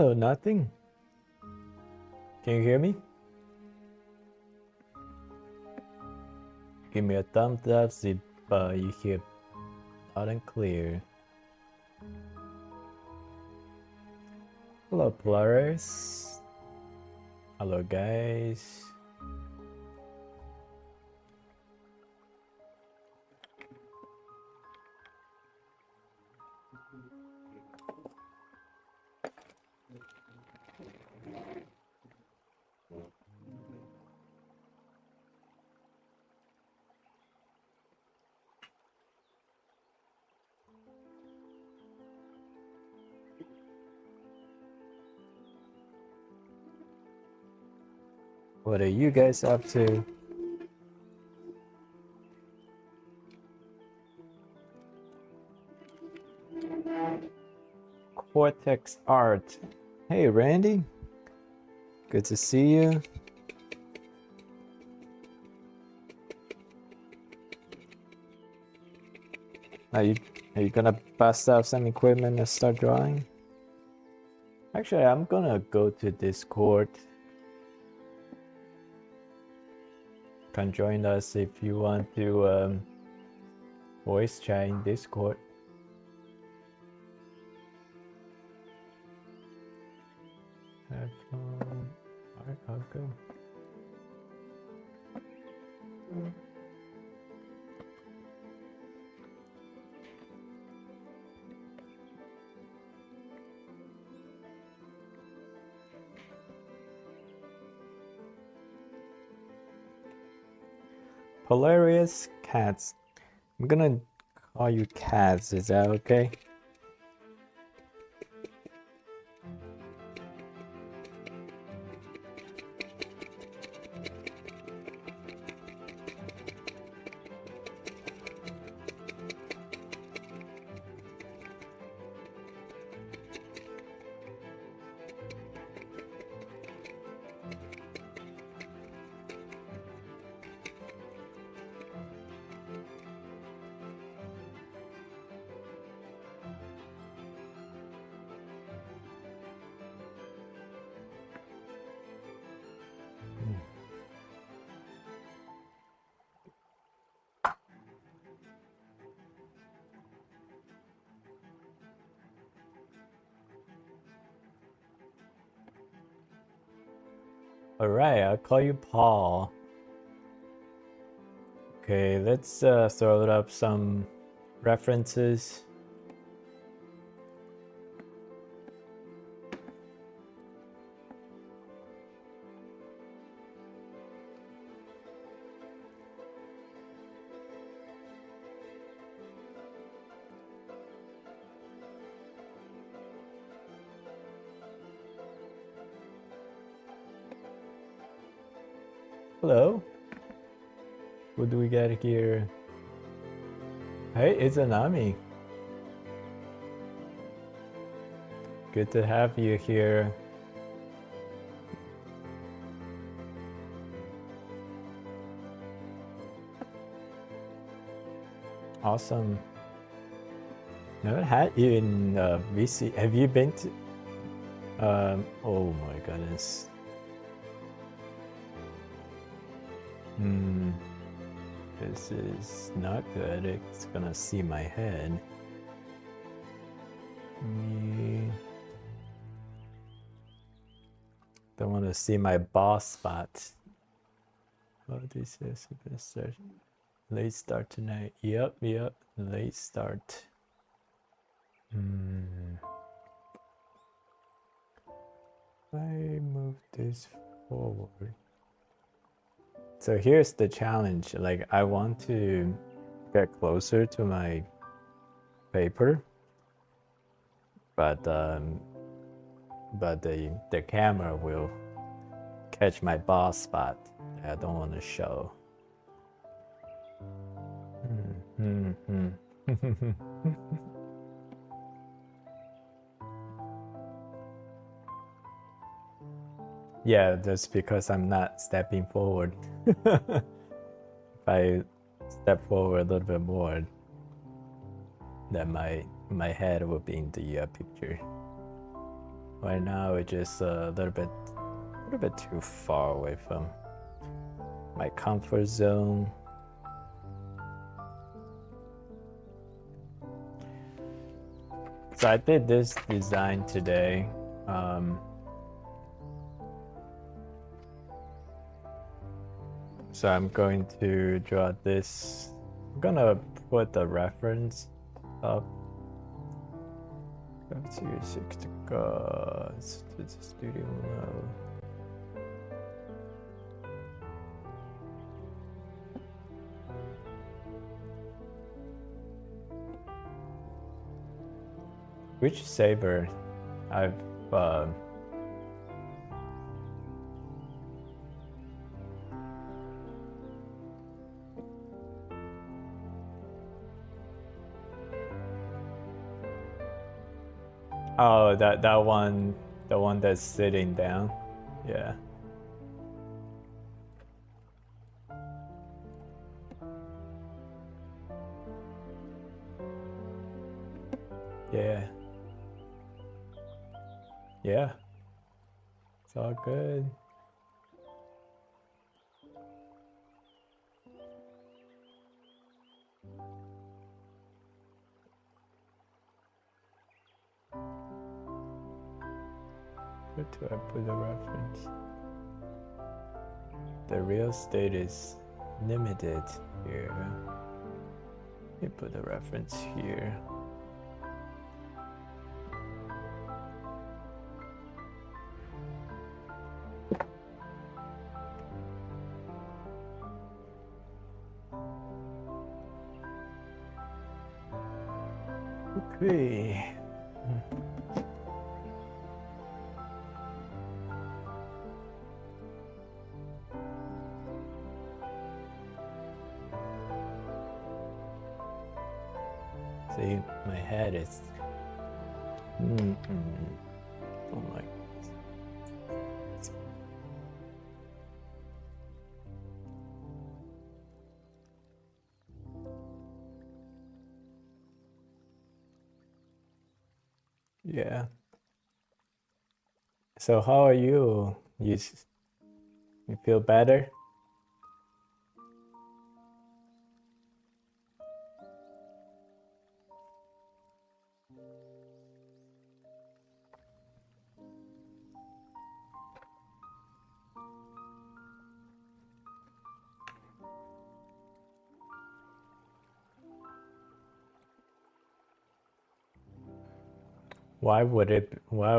No, nothing. Can you hear me? Give me a thumbs up if you hear loud and clear. Hello, Polaris. Hello, guys. What are you guys up to? Cortex Art. Hey, Randy. Good to see you. Are you gonna bust out some equipment and start drawing? Actually, I'm gonna go to Discord. Can join us if you want to voice chat in Discord. Alright, I'll go. Hilarious cats. I'm gonna call you cats, is that okay? Alright, I'll call you Paul. Okay, let's throw up some references. Hello. What do we got here? Hey, it's Anami. Good to have you here. Awesome. Never had you in VC. Have you been to? Oh my goodness. This is not good. It's gonna see my head. Don't want to see my boss spot. Oh, this is a bit start. Late start tonight. Yep. Late start. I move this forward. So here's the challenge. Like, I want to get closer to my paper, but the camera will catch my boss spot that I don't want to show. Yeah, that's because I'm not stepping forward. If I step forward a little bit more, then my head will be in the picture. Right now it's just a little bit too far away from my comfort zone. So I did this design today. So I'm going to draw this. I'm gonna put the reference up. Go to 60 gods to the studio mode. Which saber I've oh, that one, the one that's sitting down. Yeah. Yeah. Yeah. It's all good. Where do I put the reference? The real estate is limited here. Let me put the reference here. Okay. See, my head is. Oh my. Yeah. So how are you? You feel better? Why would it? Why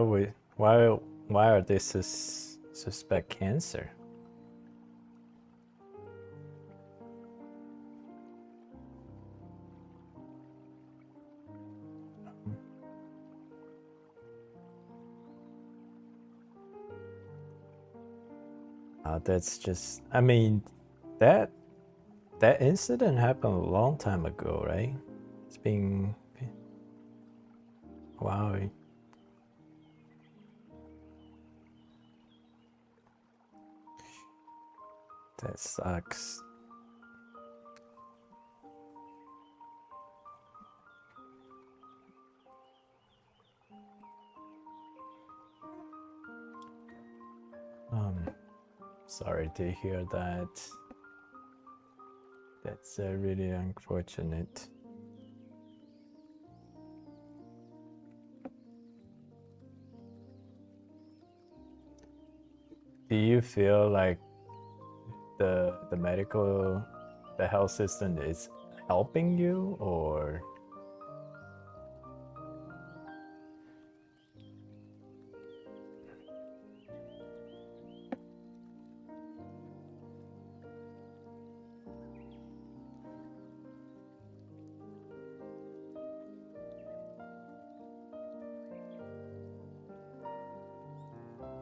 are they suspect cancer? That's just. I mean, that incident happened a long time ago, right? It's been. Wow. That sucks. Sorry to hear that. That's really unfortunate. Do you feel like the health system is helping you, or?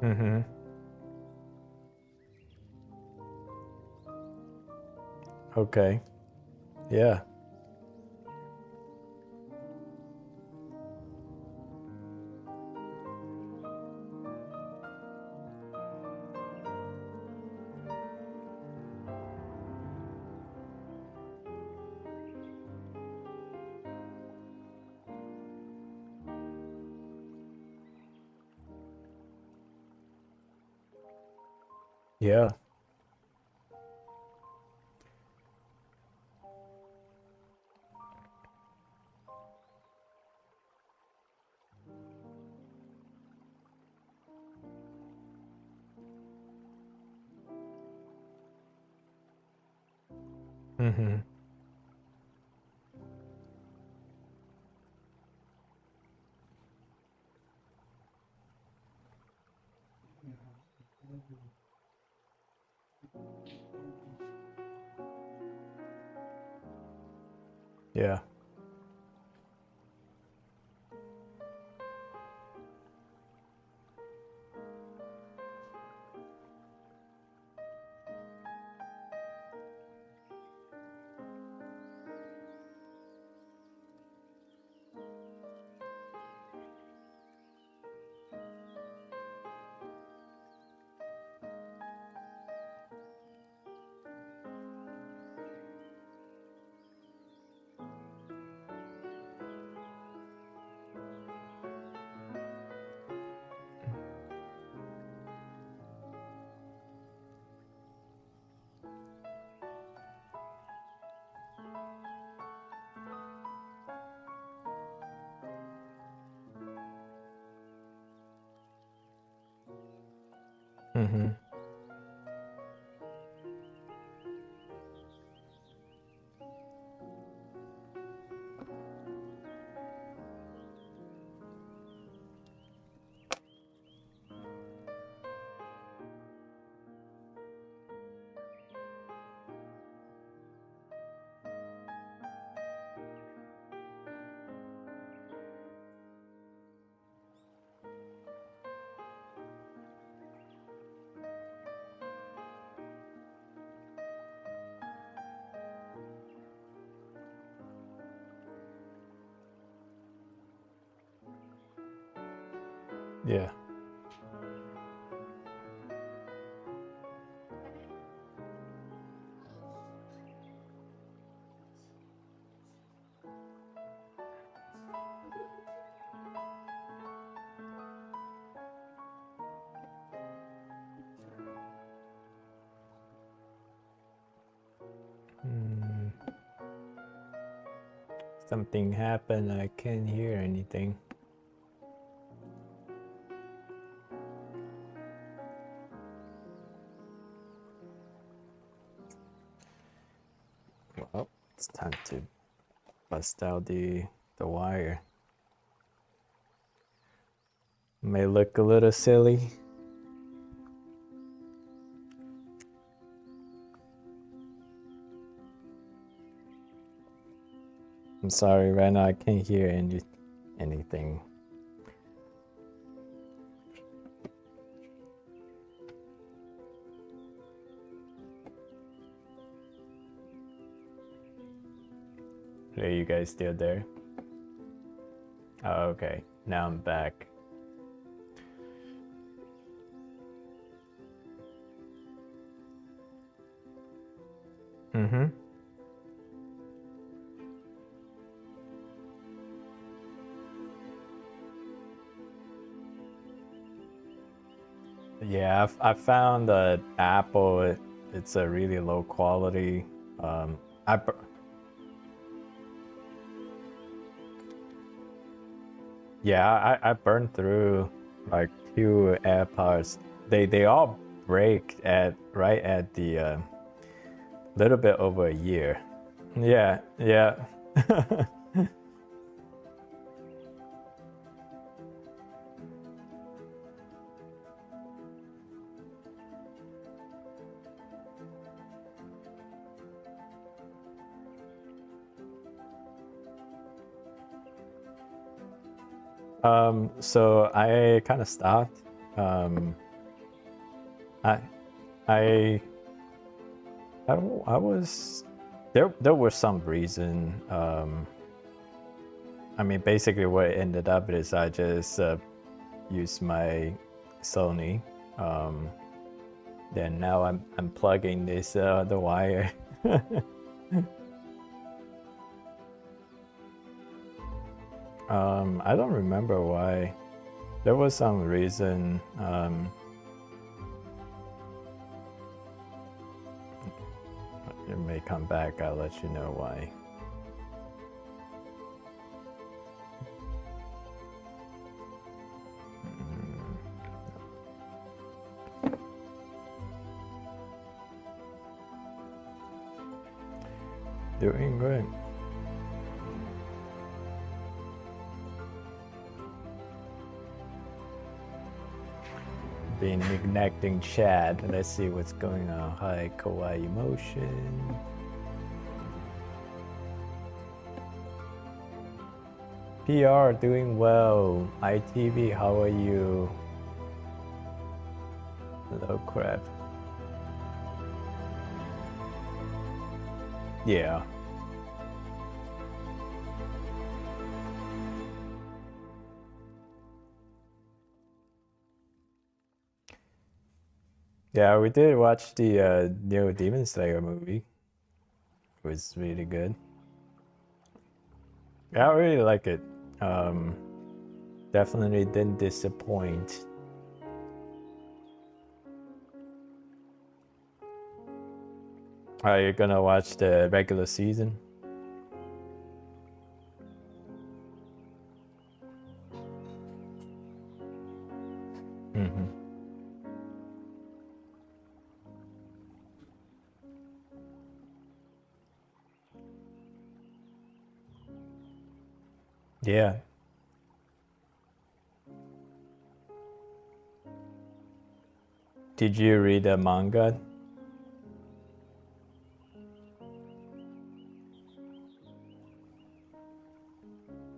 Mm-hmm. Okay. Yeah. Yeah. Mm-hmm. Yeah. Mm-hmm. Yeah. Mm. Something happened. I can't hear anything. Well, it's time to bust out the wire. May look a little silly. I'm sorry, right now I can't hear anything. Are you guys still there? Oh, okay, now I'm back. Mm-hmm. Yeah, I found that Apple, it's a really low quality. I Yeah, I burned through like 2 AirPods. They all break at right at the little bit over a year. Yeah, yeah. So I kind of stopped. I I I was there was some reason. I mean, basically what it ended up is I just used my Sony. Then now I'm plugging this the wire. I don't remember why. There was some reason. It may come back. I'll let you know why. Doing great. Been neglecting chat. Let's see what's going on. Hi, Kawaii Emotion. PR doing well. ITV, how are you? Hello, crap. Yeah. Yeah, we did watch the new Demon Slayer movie. It was really good. Yeah, I really like it. Definitely didn't disappoint. Are you gonna watch the regular season? Mm-hmm. Yeah. Did you read the manga?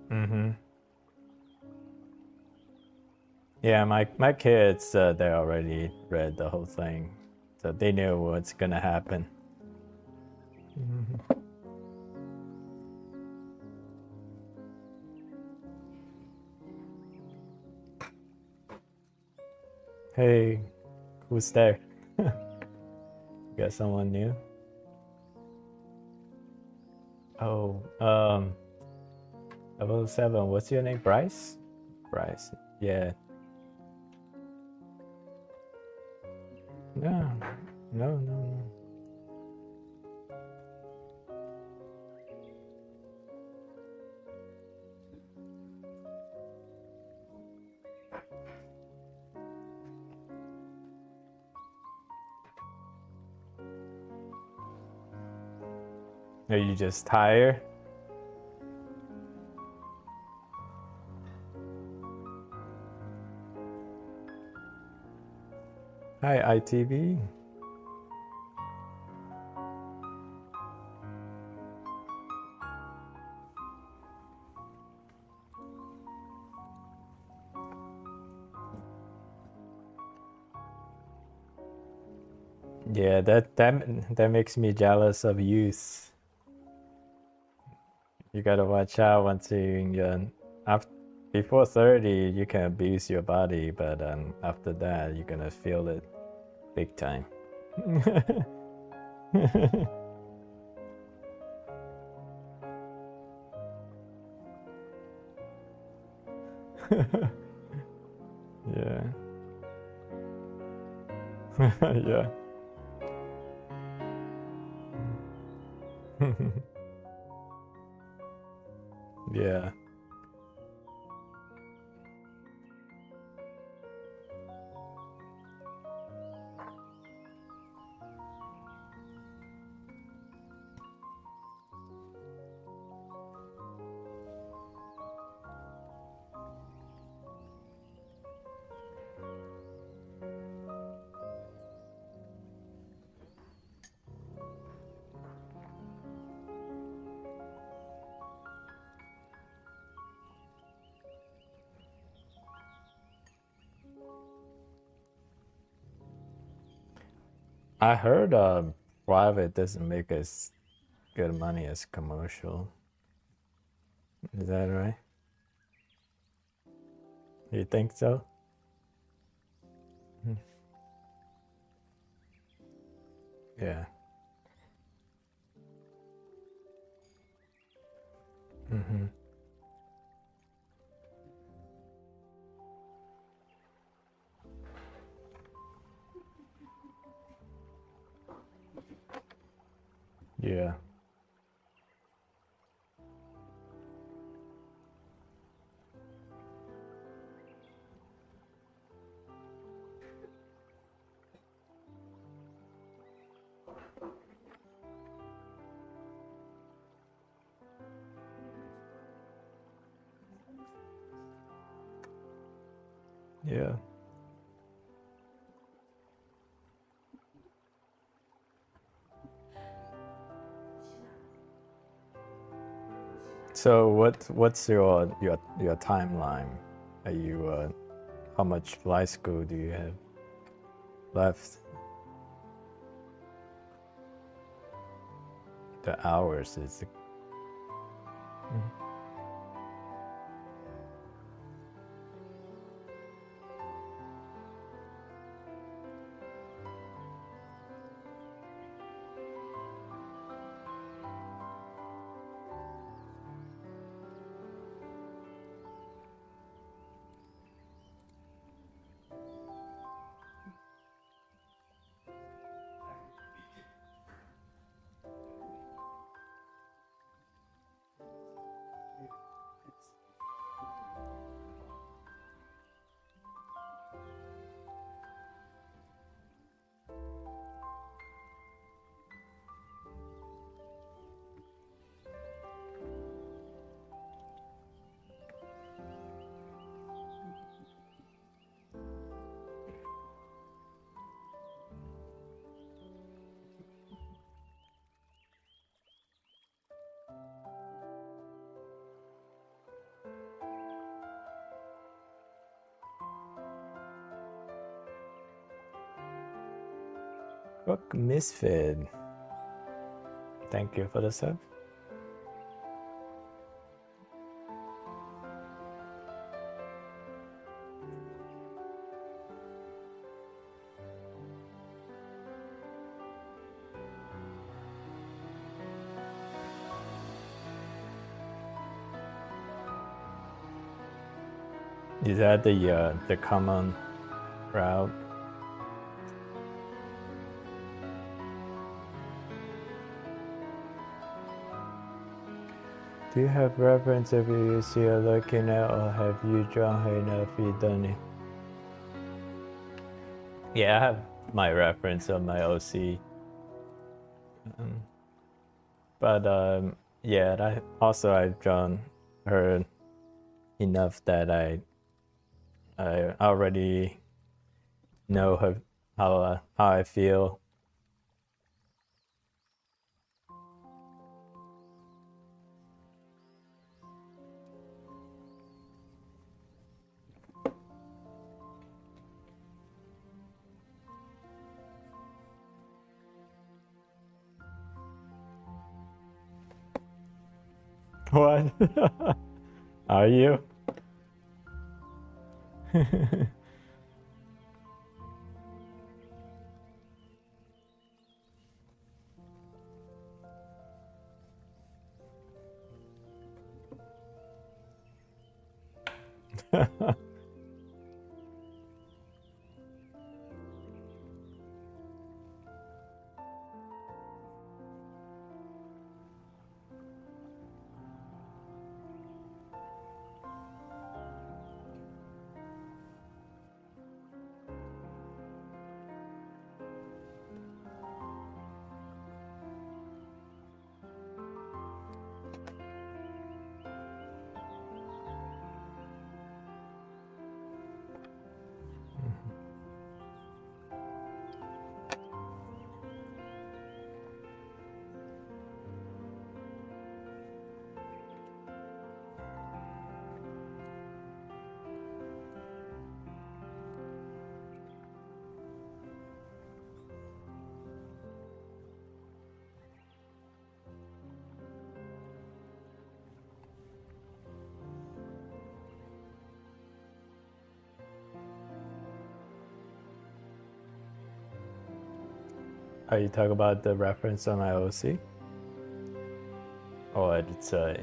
Mm-hmm. Yeah, my kids, they already read the whole thing, so they knew what's gonna happen. Mm-hmm. Hey, who's there? Got someone new? Oh, 007, what's your name? Bryce? Bryce, yeah. No, no. Are you just tired? Hi, ITV. Yeah, that makes me jealous of youth. You gotta watch out once you after before 30 you can abuse your body, but after that you're gonna feel it big time. Yeah. Yeah. Yeah. I heard private doesn't make as good money as commercial. Is that right? You think so? Yeah. Mm-hmm. Yeah. Yeah. So what's your timeline? Are you how much flight school do you have left? The hours is. Book Misfit. Thank you for the sub. Is that the common route? Do you have reference of you see you're looking at, or have you drawn enough? You done it? Yeah, I have my reference on my OC. But yeah, I've drawn her enough that I already know her how I feel. What? Are you? Are you talking about the reference on my OC? Or it's so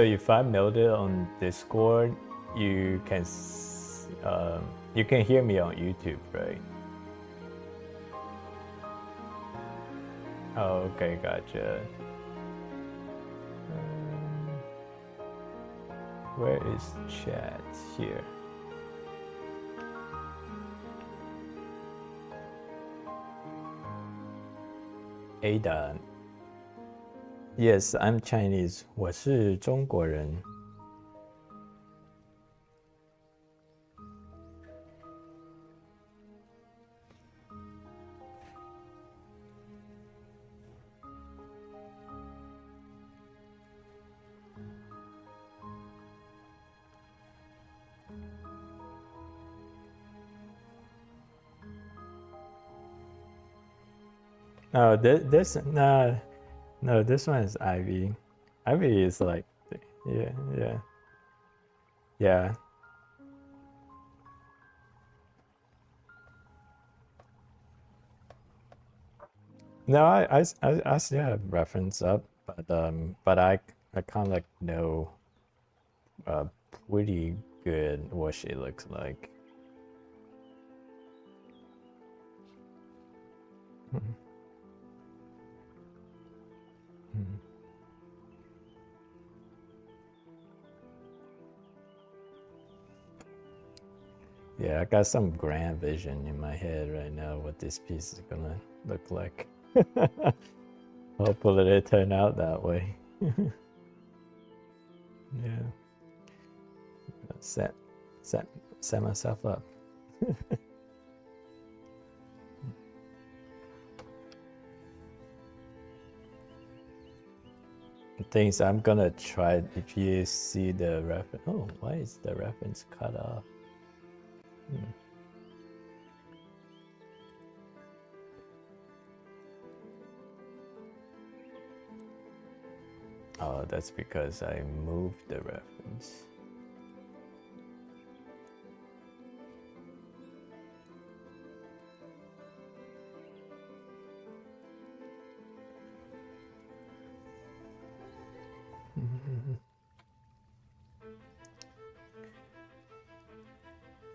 if I mailed it on Discord, you can hear me on YouTube, right? Oh, okay, gotcha. Where is chat? Here. Ada. Yes, I'm Chinese. 我是中国人。No, this no, this one is Ivy. Ivy is like, yeah. No, I still have reference up, but I kind of like know, pretty good what she looks like. Yeah, I got some grand vision in my head right now what this piece is gonna look like. Hopefully it turn out that way. Yeah. Set myself up. Things I'm gonna try. If you see the reference, oh, why is the reference cut off? Oh, that's because I moved the reference.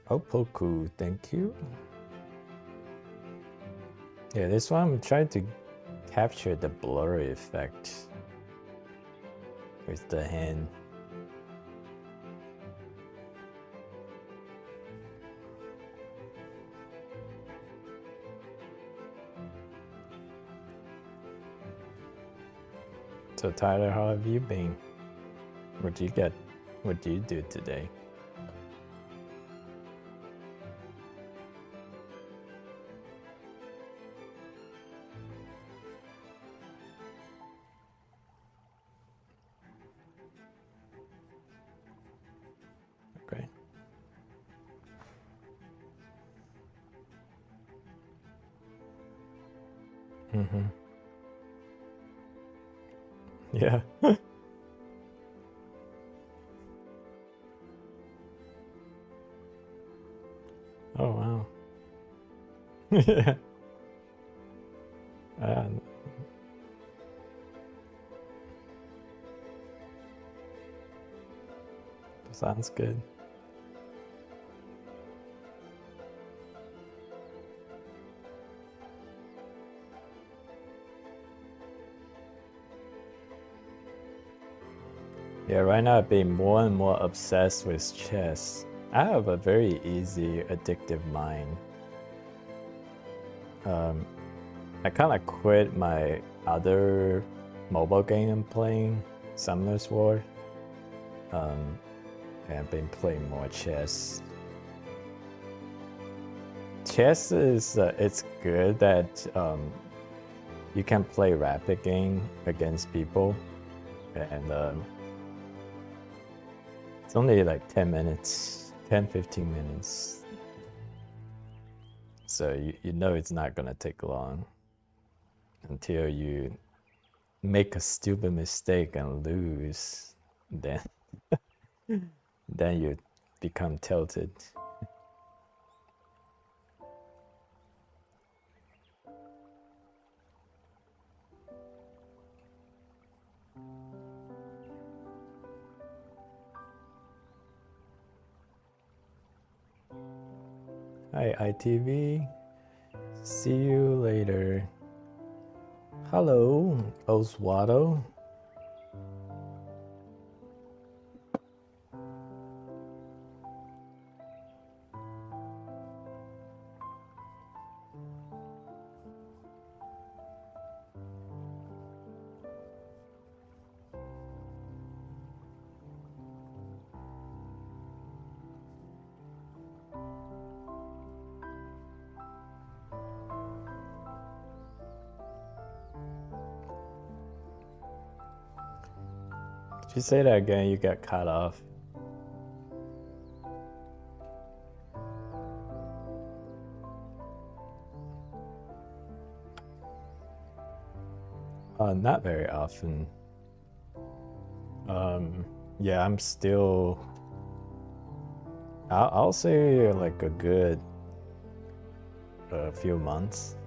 Oh, Poku, thank you. Yeah, this one I'm trying to capture the blurry effect with the hand. So Tyler, how have you been? What do you do today? Okay. Yeah. Oh wow. Yeah. Sounds good. Yeah, right now I've been more and more obsessed with chess. I have a very easy, addictive mind. I kind of quit my other mobile game I'm playing, Summoner's War. And I've been playing more chess. Chess is it's good that you can play rapid game against people, and it's only like 10 minutes, 10-15 minutes. So you know it's not gonna take long until you make a stupid mistake and lose, then then you become tilted. Hi, ITV. See you later. Hello, Oswaldo. Did you say that again? You got cut off. Not very often. Yeah, I'm still. I'll say like a good few months.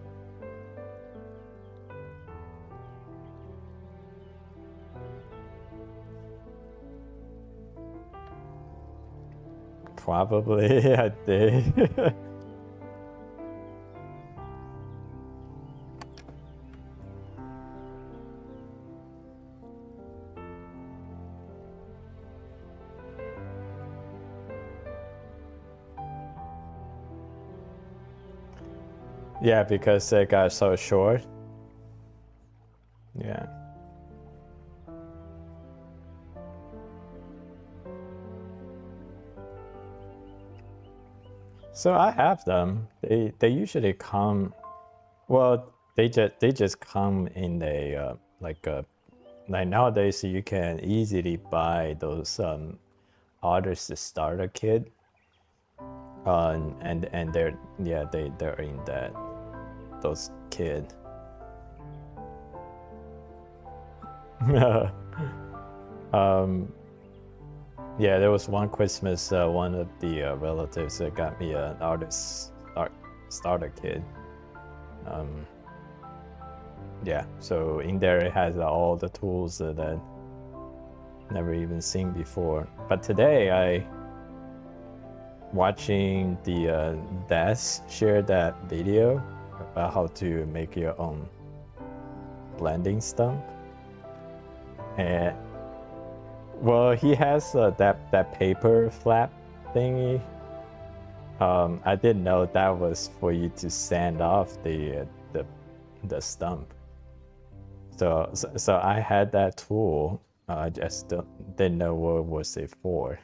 Probably, I think. Yeah, because it got so short. Yeah. So I have them. They usually come. Well, they just come in a like nowadays you can easily buy those artist starter kit. And they're in that those kid. Yeah, there was one Christmas, one of the relatives got me an artist starter kit. Yeah, so in there it has all the tools that never even seen before. But today I watching the Des share that video about how to make your own blending stump, and well, he has that paper flap thingy. I didn't know that was for you to sand off the stump. So I had that tool. I just didn't know what was it for.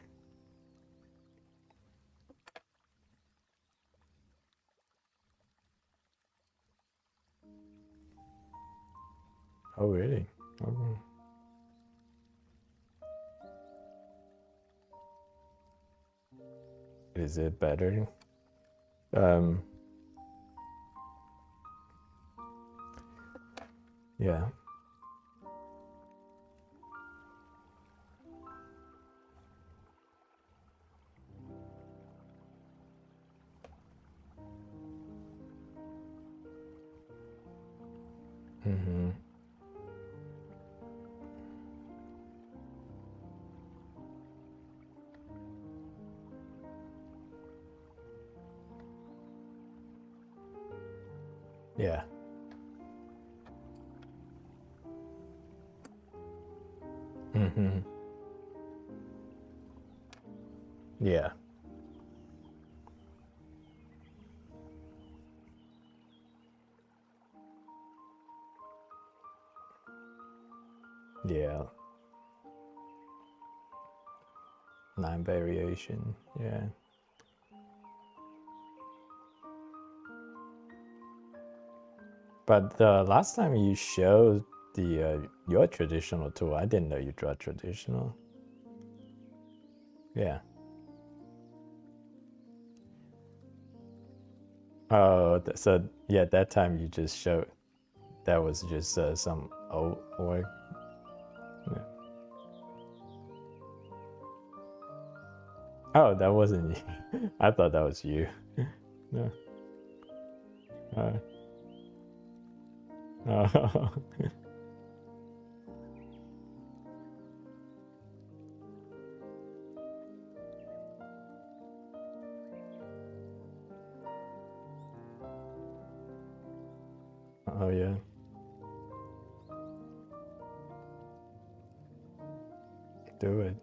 Oh really? Okay. Is it better? Yeah. Mm-hmm. Yeah. Mm-hmm. Yeah. Yeah. Line variation. Yeah. But the last time you showed the your traditional tool, I didn't know you draw traditional. Yeah. Oh, so yeah, that time you just showed that was just some old work. Yeah. Oh, that wasn't you. I thought that was you. No. Oh. Oh yeah. do it.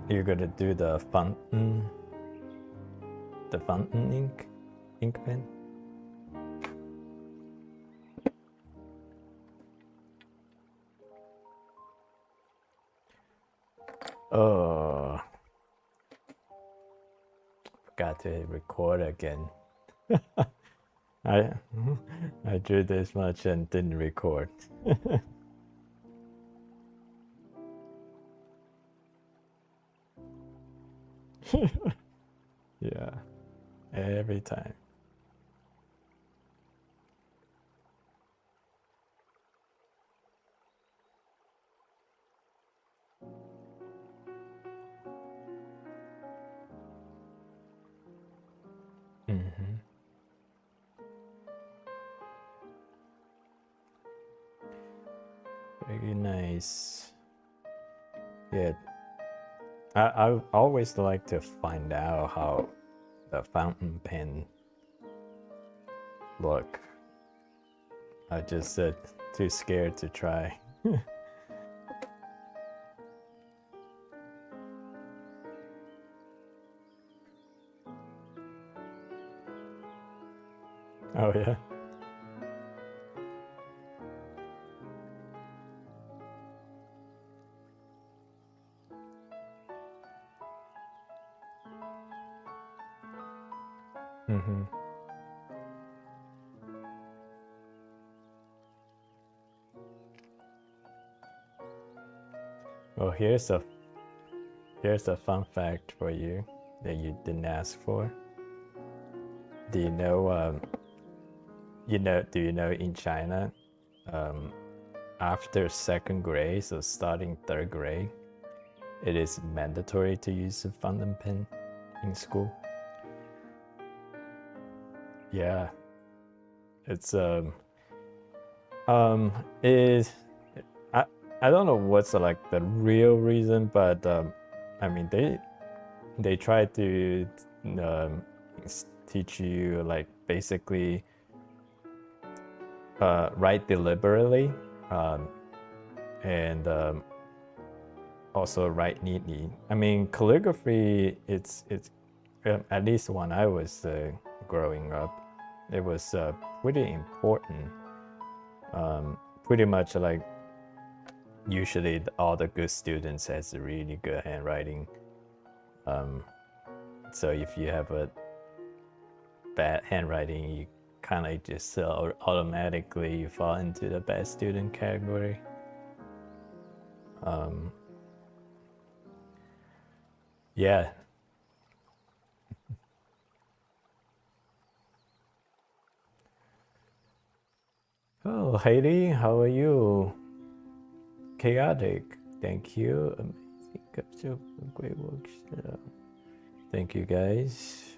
You're gonna do the fountain ink pen. Oh, forgot to record again. I drew this much and didn't record. Yeah, every time. Mm-hmm. Very nice. Yeah, I always like to find out how the fountain pen look. I just too scared to try. Oh yeah. Mm-hmm. Well, here's a fun fact for you that you didn't ask for. Do you know? Do you know in China, after second grade, so starting third grade, it is mandatory to use a fountain pen in school. Yeah, it's is I don't know what's like the real reason, but I mean they try to teach you like basically write deliberately and also write neatly. I mean calligraphy, it's at least when I was growing up, it was pretty important. Pretty much like usually all the good students has a really good handwriting. So if you have a bad handwriting, you kind of just automatically fall into the bad student category. Yeah. Oh, Heidi, how are you? Chaotic, thank you. Amazing, great work. Thank you, guys.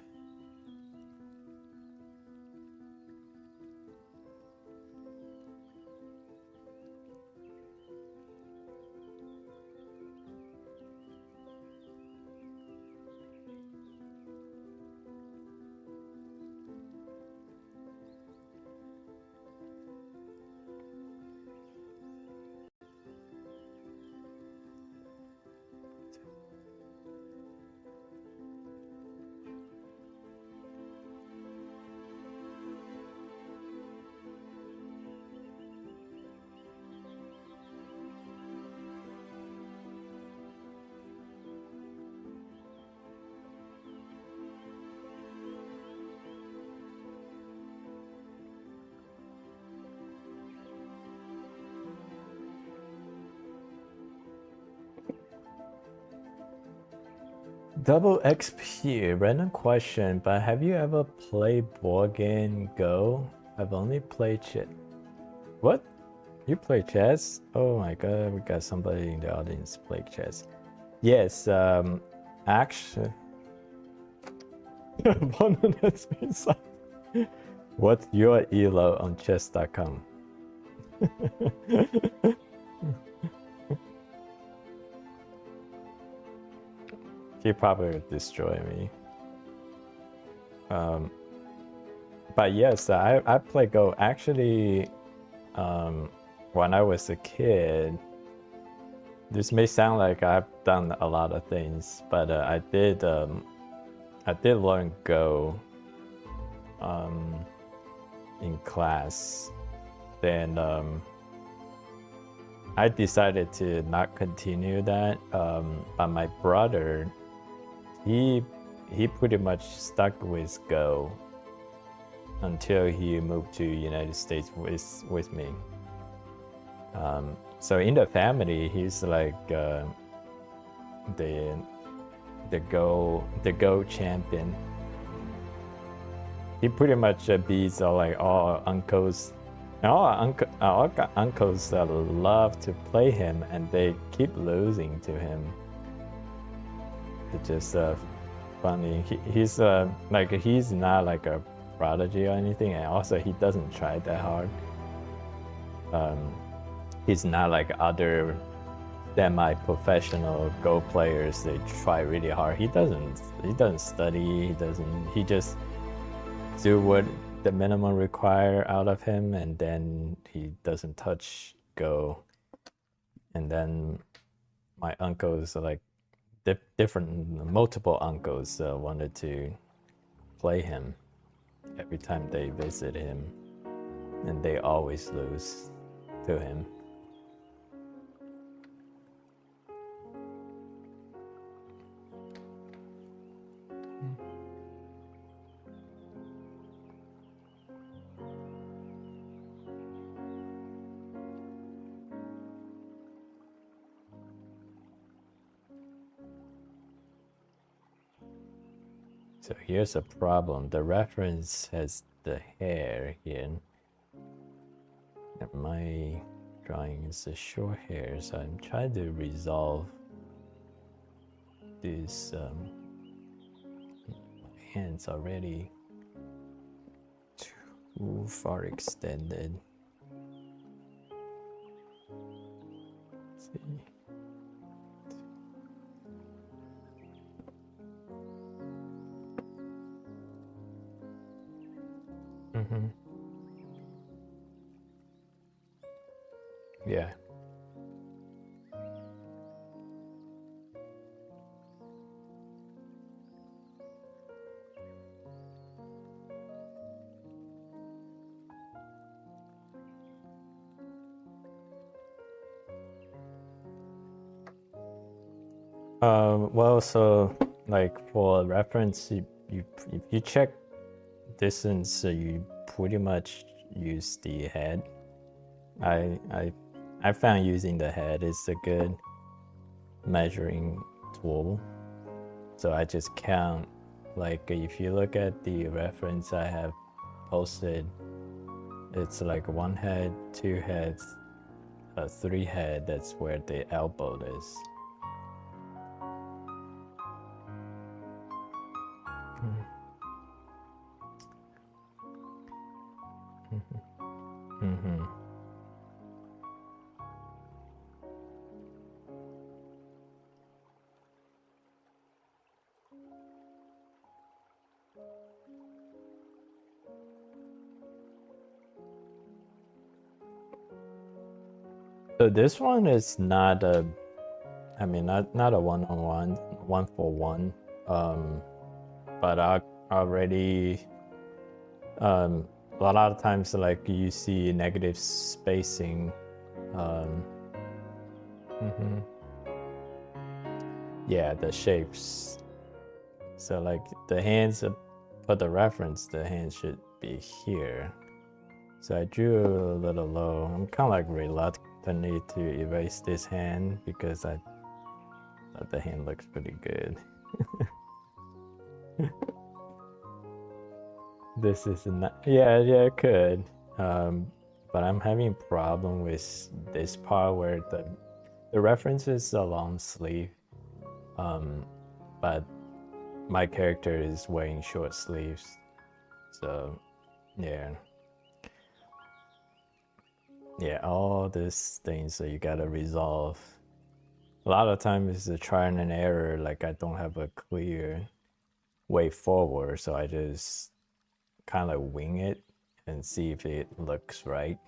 Double XP, random question, but have you ever played board game Go? I've only played chess. What? You play chess? Oh my god, we got somebody in the audience play chess. Yes, actually. What's your elo on chess.com? He probably would destroy me. But yes, I play Go actually when I was a kid. This may sound like I've done a lot of things, but I did learn Go in class. Then I decided to not continue that. But my brother, he pretty much stuck with Go until he moved to United States with me. So in the family, he's like the Go champion. He pretty much beats all uncles. And all uncles love to play him, and they keep losing to him. It's just funny. He's he's not like a prodigy or anything, and also he doesn't try that hard. He's not like other semi-professional Go players. They try really hard. He doesn't study. He just do what the minimum require out of him, and then he doesn't touch Go. And then my uncles, like multiple uncles, wanted to play him every time they visit him, and they always lose to him. So here's a problem. The reference has the hair here. And my drawing is a short hair, so I'm trying to resolve this. My hands already too far extended. Let's see. Yeah. Well, so like for reference, if you check distance, you pretty much use the head. I found using the head is a good measuring tool. So I just count, like if you look at the reference I have posted, it's like 1 head, 2 heads, 3 head. That's where the elbow is. So this one is not a, I mean, not a one-on-one, one-for-one. But I already, a lot of times, like you see negative spacing. Yeah, the shapes. So like the hands, for the reference, the hands should be here. So I drew a little low. I'm kind of like reluctantly to erase this hand because I thought the hand looks pretty good. This is not, yeah, it could. But I'm having a problem with this part where the reference is a long sleeve. But my character is wearing short sleeves. So yeah. Yeah, all these things that you gotta resolve. A lot of times it's a trial and error, like I don't have a clear way forward, so I just kind of wing it and see if it looks right.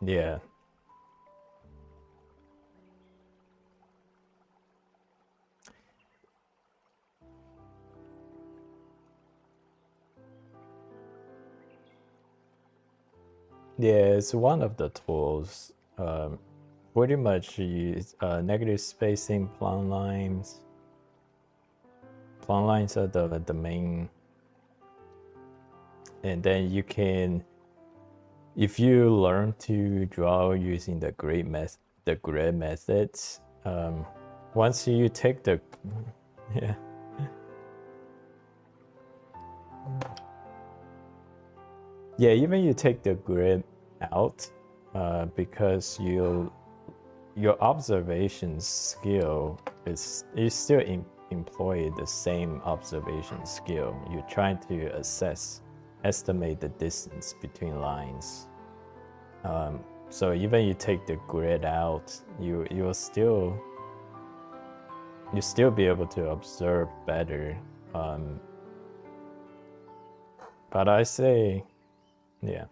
Yeah. Yeah, it's one of the tools. Pretty much use negative spacing, plumb lines. Plumb lines are the main. And then you can, if you learn to draw using the grid methods, once you take the, yeah. Yeah, even you take the grid out, because your observation skill is, you still employ the same observation skill. You're trying to estimate the distance between lines. So even you take the grid out, you'll still be able to observe better. But I say, yeah.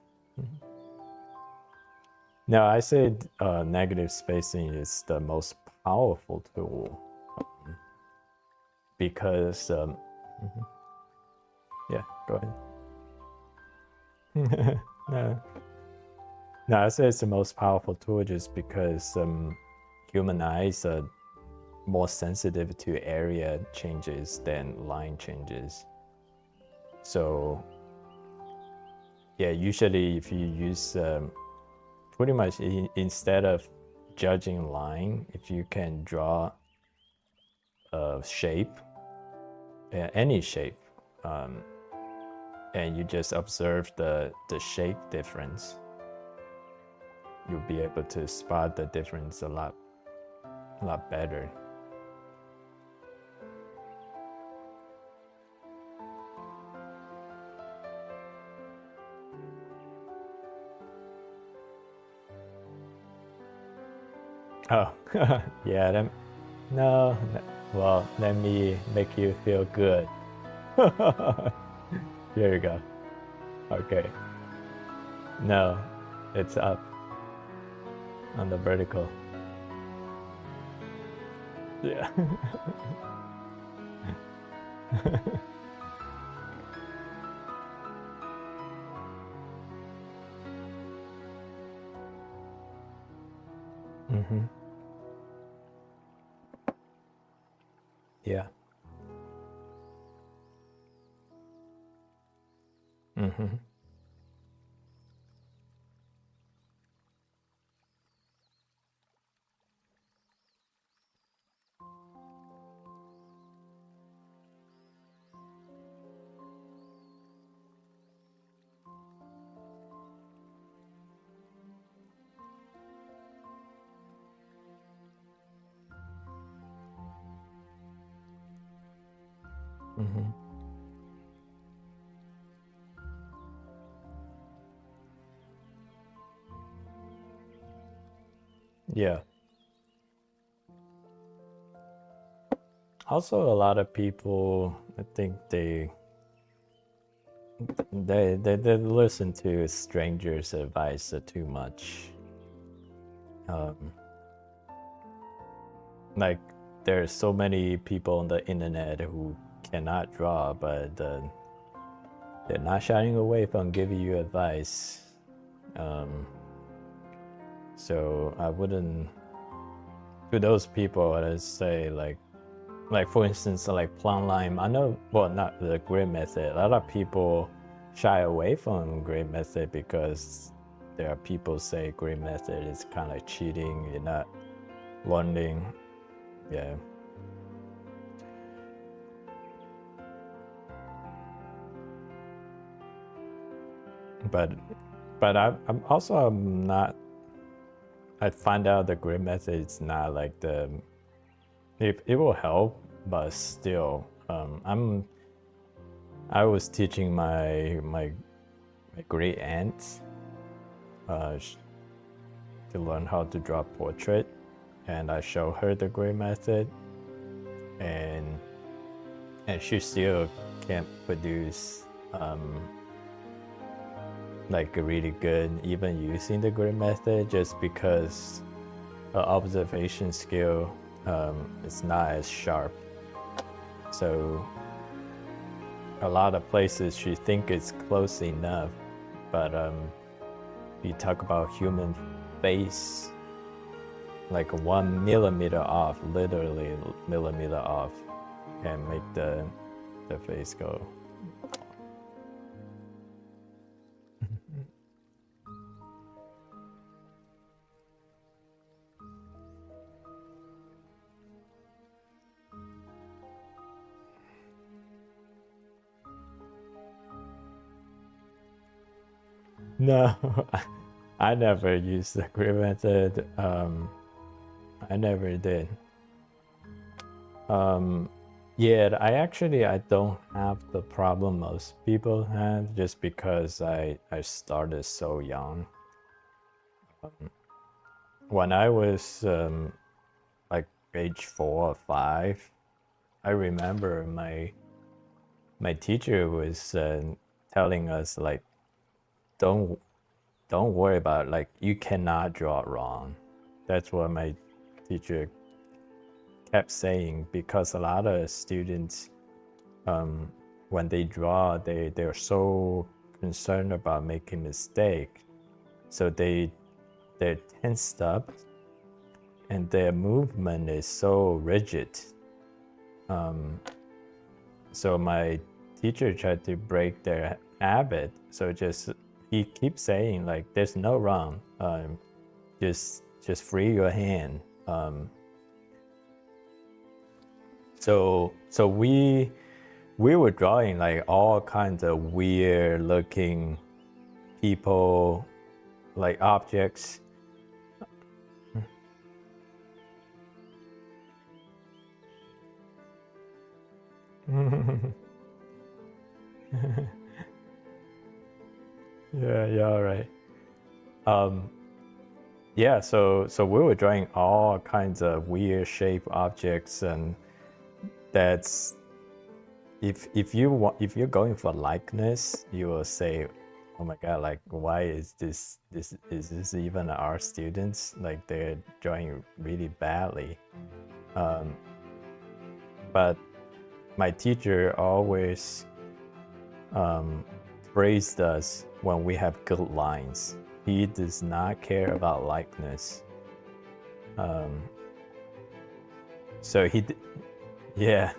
No, I say negative spacing is the most powerful tool, because yeah, go ahead. No, I say it's the most powerful tool just because human eyes are more sensitive to area changes than line changes. So yeah, usually if you use pretty much instead of judging line, if you can draw a shape, any shape, and you just observe the shape difference, you'll be able to spot the difference a lot better. Oh, yeah, no, well, let me make you feel good. Here you go. Okay. No, it's up on the vertical. Yeah. Yeah. Yeah. Also, a lot of people, I think they listen to strangers' advice too much. Like, there's so many people on the internet who cannot draw, but they're not shying away from giving you advice. So I wouldn't, to those people, I'd say like for instance, like plumb line. I know, well, not the grid method. A lot of people shy away from grid method because there are people say grid method is kind of cheating. You're not learning. Yeah. But I'm also not. I find out the grid method is not like the. It will help, but still, I was teaching my great aunt to learn how to draw portrait, and I show her the gray method, and she still can't produce like really good even using the gray method, just because her observation skill is not as sharp. So a lot of places she think it's close enough, but you talk about human face, like 1 millimeter off, literally millimeter off, can make the face go. No, I never used the gray method. I never did. Yeah, I don't have the problem most people have, just because I started so young. When I was like age 4 or 5, I remember my teacher was telling us, like, don't worry about it, like, you cannot draw wrong. That's what my teacher kept saying, because a lot of students, when they draw, they're so concerned about making mistake, so they're tensed up, and their movement is so rigid. So my teacher tried to break their habit, so he keeps saying, like, there's no wrong, just free your hand. So we were drawing like all kinds of weird looking people, like objects. Yeah, right. Yeah, so we were drawing all kinds of weird shape objects, and that's, if you're going for likeness, you will say, oh my god, like, why is this even our students, like, they're drawing really badly. But my teacher always praised us when we have good lines. He does not care about likeness. So yeah,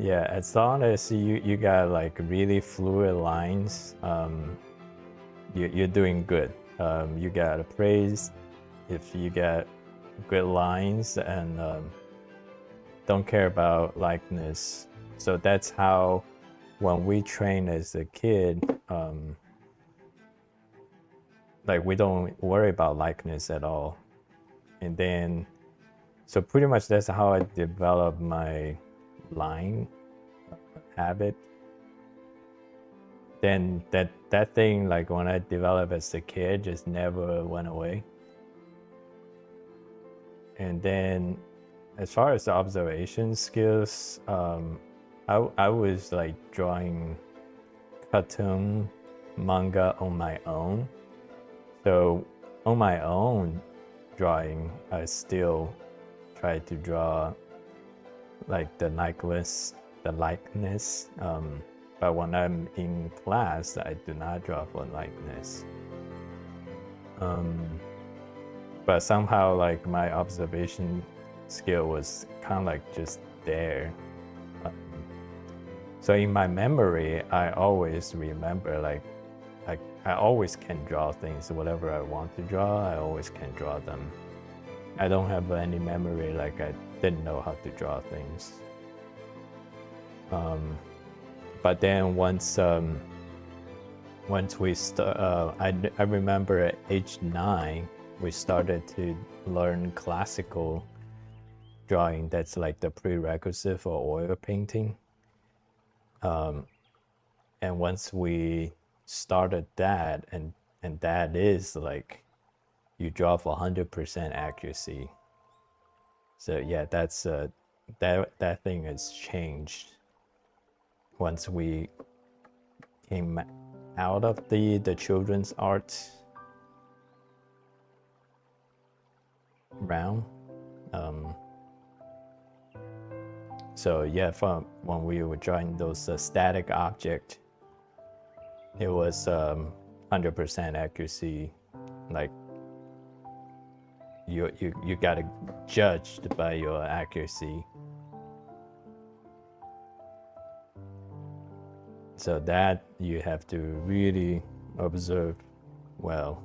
as long as you got like really fluid lines, you're doing good. You got praise if you get good lines, and don't care about likeness. So that's how, when we train as a kid, like, we don't worry about likeness at all. And then, so pretty much that's how I developed my line habit. Then that thing, like, when I developed as a kid, just never went away. And then as far as the observation skills, I was like drawing cartoon manga on my own. So on my own drawing, I still try to draw like the likeness. But when I'm in class, I do not draw for likeness. But somehow, like, my observation skill was kind of like just there. So in my memory, I always remember, like I always can draw things. Whatever I want to draw, I always can draw them. I don't have any memory like I didn't know how to draw things. But then once we I remember at age 9, we started to learn classical drawing. That's like the prerequisite for oil painting. And once we started that, and that is like you draw for 100% accuracy. So yeah, that's that thing has changed once we came out of the children's art realm. So yeah, from when we were drawing those static object, it was 100% accuracy. Like you gotta judged by your accuracy. So that you have to really observe well.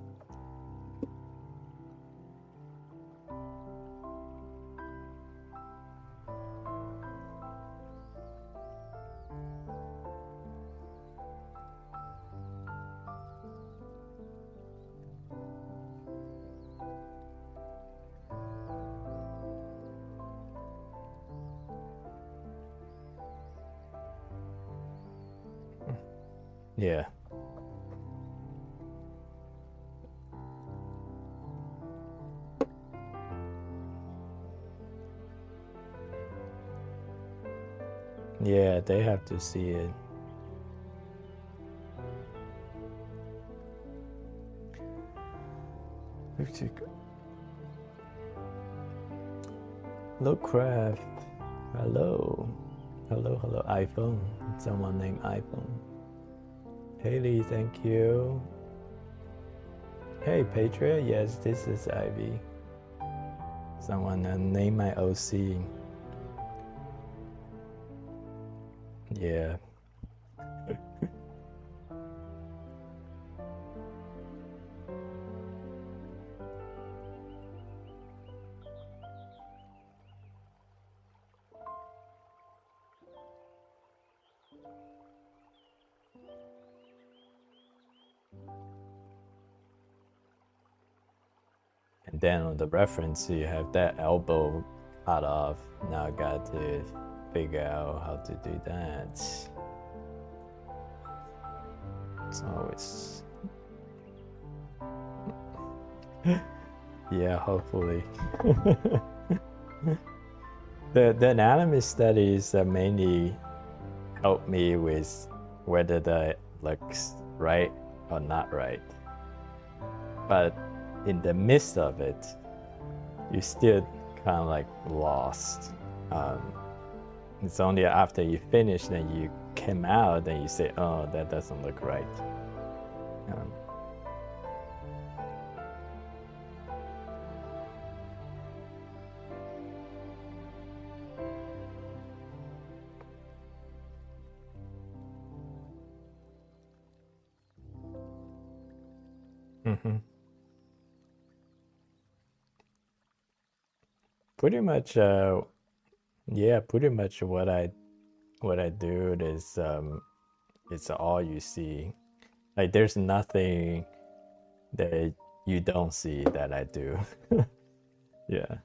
Yeah. Yeah, they have to see it. Hello, Craft. Hello. Hello, iPhone. Someone named iPhone. Haley, thank you. Hey, Patriot. Yes, this is Ivy. Someone named my OC. Yeah. And then on the reference, you have that elbow cut off. Now I got to figure out how to do that. It's always... yeah, hopefully. The anatomy studies mainly help me with whether the looks right or not right. But in the midst of it, you still kind of like lost. It's only after you finish that you came out and you say, oh, that doesn't look right. Pretty much, yeah, pretty much what I do is it's all you see. Like there's nothing that you don't see that I do. Yeah.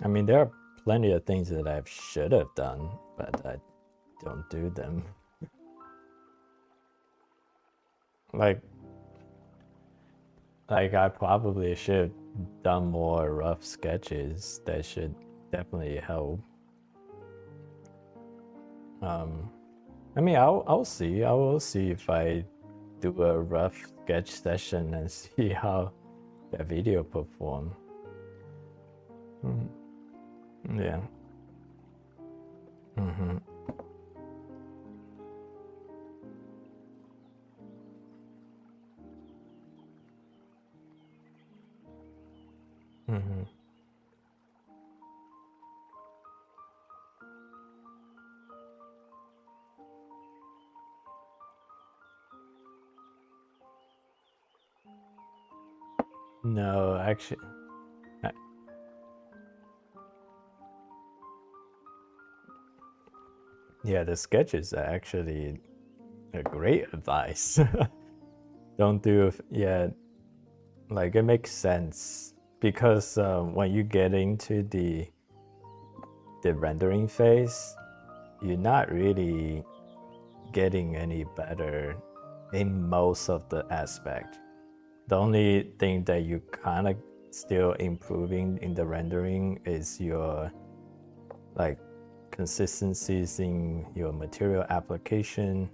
I mean, there are plenty of things that I should have done, but I don't do them. Like I probably should have done more rough sketches. That should definitely help. I mean, I'll see. I will see if I do a rough sketch session and see how that video perform. Yeah. No, actually, yeah, the sketches are actually a great advice. Don't do, yeah, like it makes sense because when you get into the rendering phase, you're not really getting any better in most of the aspect. The only thing that you kind of still improving in the rendering is your like consistencies in your material application,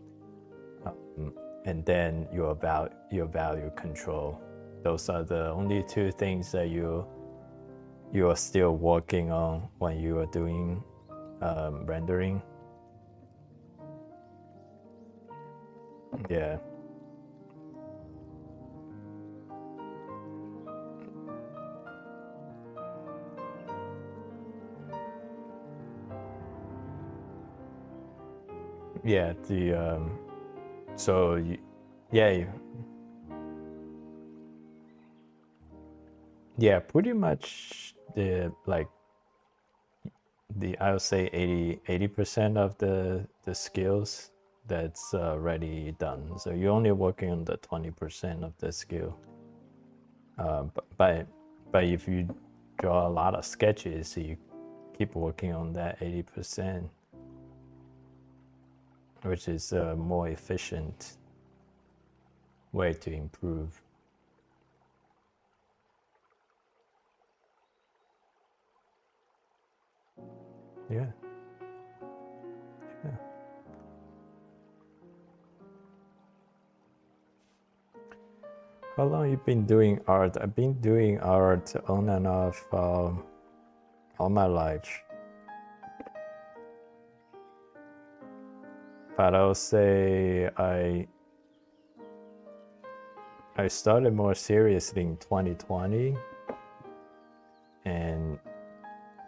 and then your value control. Those are the only two things that you are still working on when you are doing rendering. Yeah. Yeah, the so you, yeah, pretty much the like the I would say 80% of the skills that's already done. So you're only working on the 20% of the skill. But if you draw a lot of sketches, you keep working on that 80%, which is a more efficient way to improve. Yeah. Yeah. How long you been doing art? I've been doing art on and off all my life. But I'll say I started more seriously in 2020, and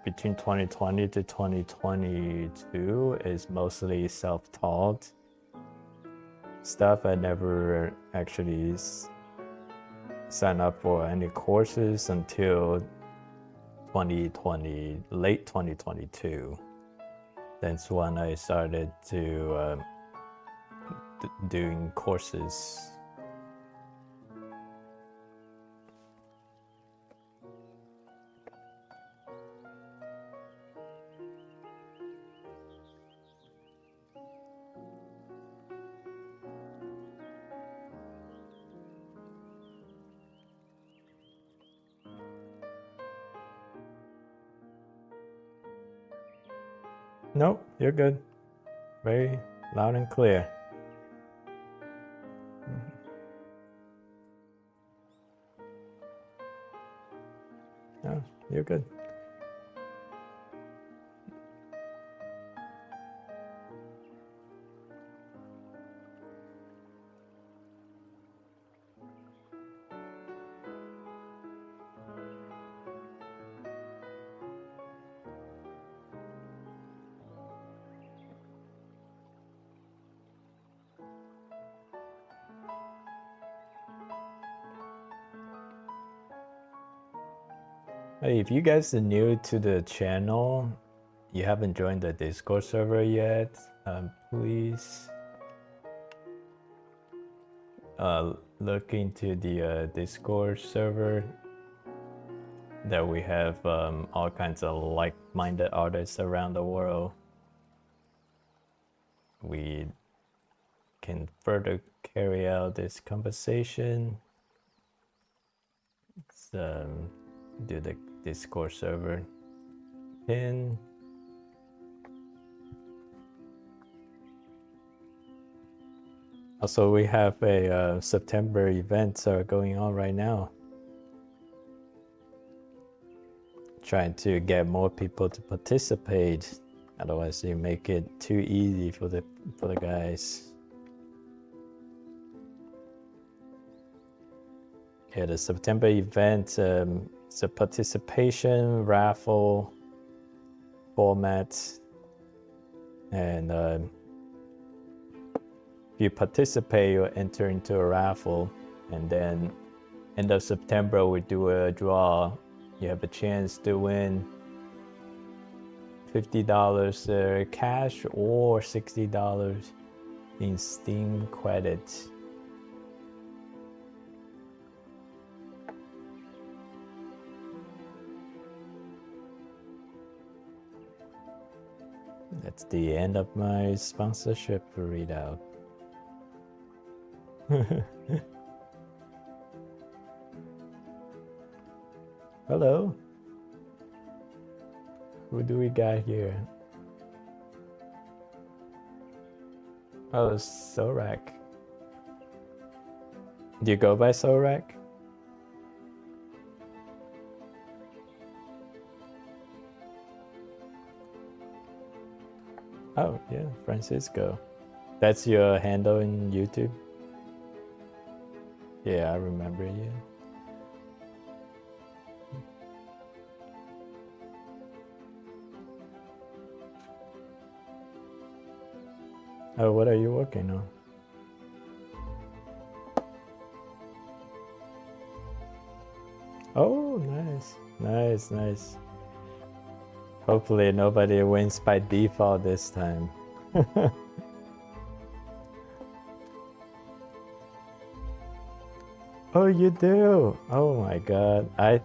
between 2020 to 2022 is mostly self-taught stuff. I never actually signed up for any courses until 2020, late 2022. That's when I started to doing courses. Nope, you're good. Very loud and clear. No, you're good. Hey, if you guys are new to the channel, you haven't joined the Discord server yet, please look into the Discord server. That we have all kinds of like-minded artists around the world. We can further carry out this conversation. Let's do the Discord server pin. Also, we have a September event going on right now. Trying to get more people to participate. Otherwise, you make it too easy for the guys. Yeah, the September event. It's a participation raffle format, and if you participate, you enter into a raffle, and then end of September we do a draw. You have a chance to win $50 cash or $60 in Steam credits. That's the end of my sponsorship readout. Hello. Who do we got here? Oh, Sorak. Do you go by Sorak? Oh, yeah, Francisco. That's your handle in YouTube? Yeah, I remember you. Oh, what are you working on? Oh, nice. Nice, nice. Hopefully nobody wins by default this time. Oh, you do? Oh my god. I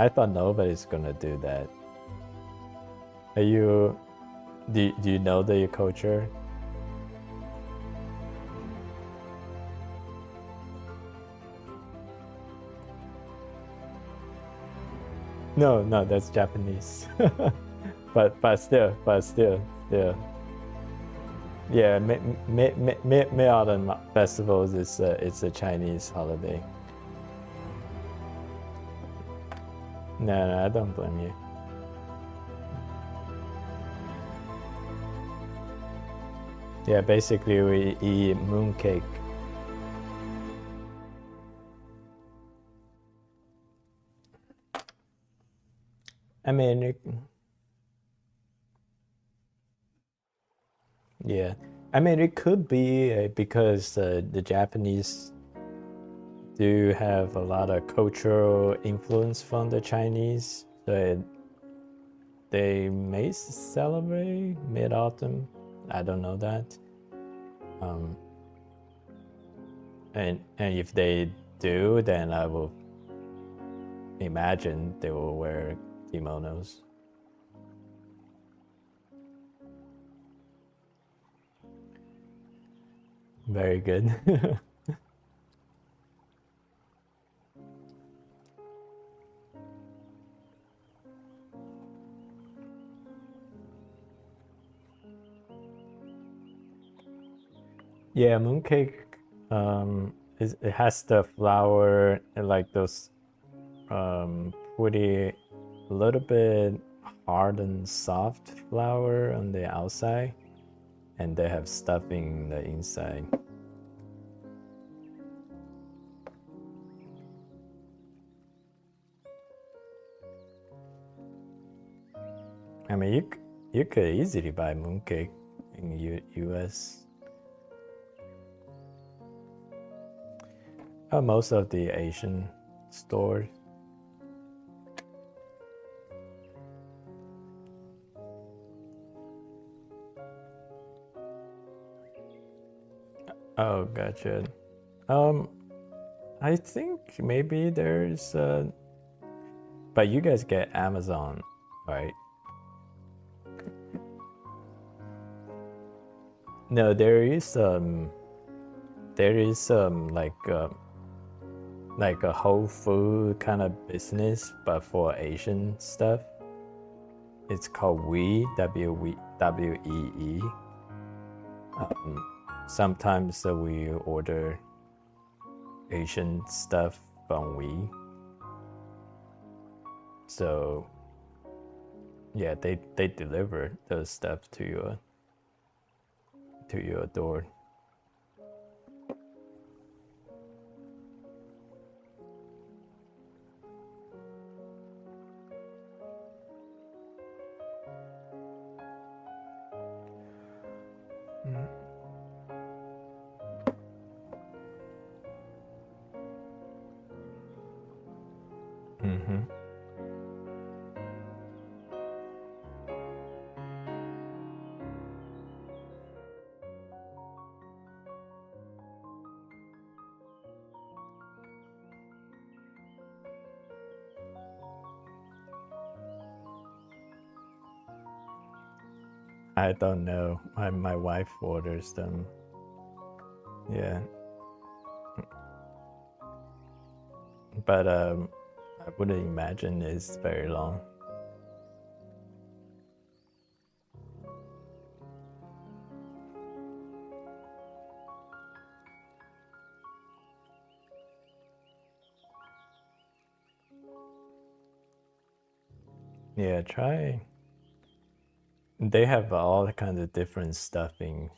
thought nobody's gonna do that. Are you... Do you know the culture? No, no, that's Japanese. but still. Yeah, Mid-Autumn Festivals is it's a Chinese holiday. No, I don't blame you. Yeah, basically we eat mooncake. I mean, yeah. I mean, it could be because the Japanese do have a lot of cultural influence from the Chinese, so they may celebrate Mid-Autumn. I don't know that. And if they do, then I will imagine they will wear kimonos. Very good. Yeah, mooncake. It has the flour and like those pretty a little bit hard and soft flour on the outside, and they have stuffing the inside. I mean, you could easily buy mooncake in US. Most of the Asian stores. Oh, gotcha. I think maybe there's but you guys get Amazon, right? No, there is some like a whole food kind of business, but for Asian stuff. It's called WEE. Sometimes we order Asian stuff from We. So yeah, they deliver those stuff to your door. I don't know. My wife orders them. Yeah. But I wouldn't imagine it's very long. Yeah, try. They have all kinds of different stuffing.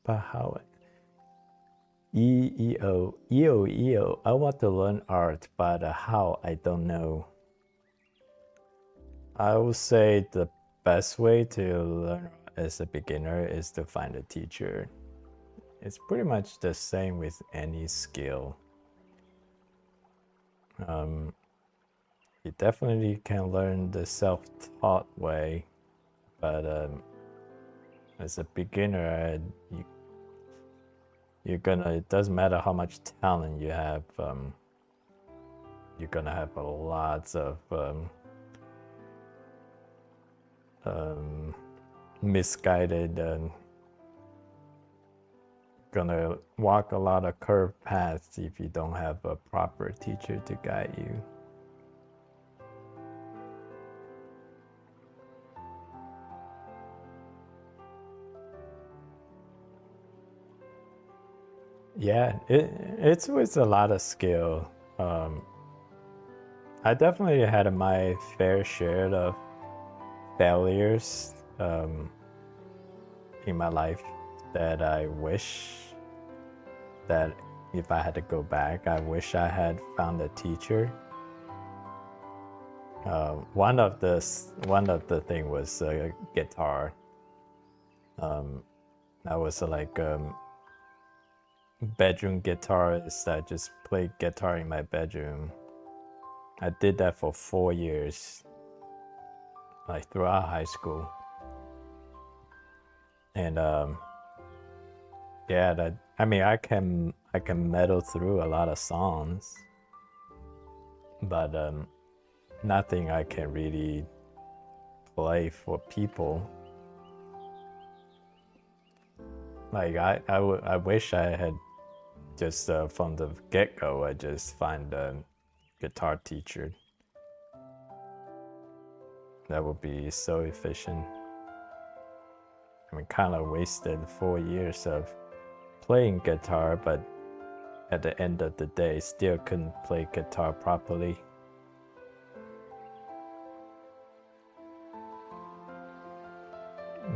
But how? EO. I want to learn art, but how? I don't know. I would say the best way to learn as a beginner is to find a teacher. It's pretty much the same with any skill. You definitely can learn the self-taught way, but as a beginner, you're gonna. It doesn't matter how much talent you have. You're gonna have lots of misguided and gonna walk a lot of curved paths if you don't have a proper teacher to guide you. Yeah, it's with a lot of skill. I definitely had my fair share of failures in my life that I wish that if I had to go back, I wish I had found a teacher. One of the thing was guitar. I was like bedroom guitarist. I just played guitar in my bedroom. I did that for 4 years, like throughout high school. And yeah, that I mean I can meddle through a lot of songs, but nothing I can really play for people. Like I wish I had just from the get-go I just find a guitar teacher. That would be so efficient. I mean, kind of wasted 4 years of playing guitar, but at the end of the day, still couldn't play guitar properly.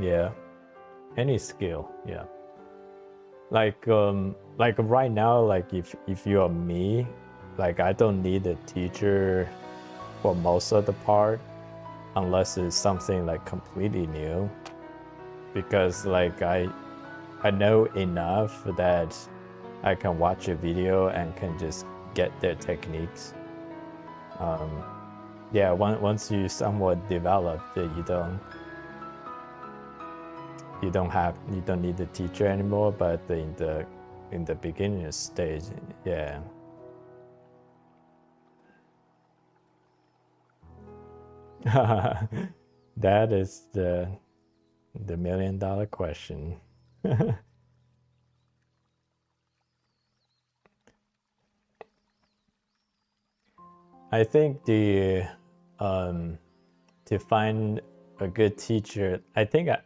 Yeah, any skill, yeah. Like right now, like if you're me, like I don't need a teacher for most of the part, unless it's something like completely new, because like I know enough that I can watch a video and can just get their techniques. Yeah, once you somewhat develop it, you don't need the teacher anymore. But in the beginning stage, yeah. That is the $1 million question. I think the to find a good teacher, I think I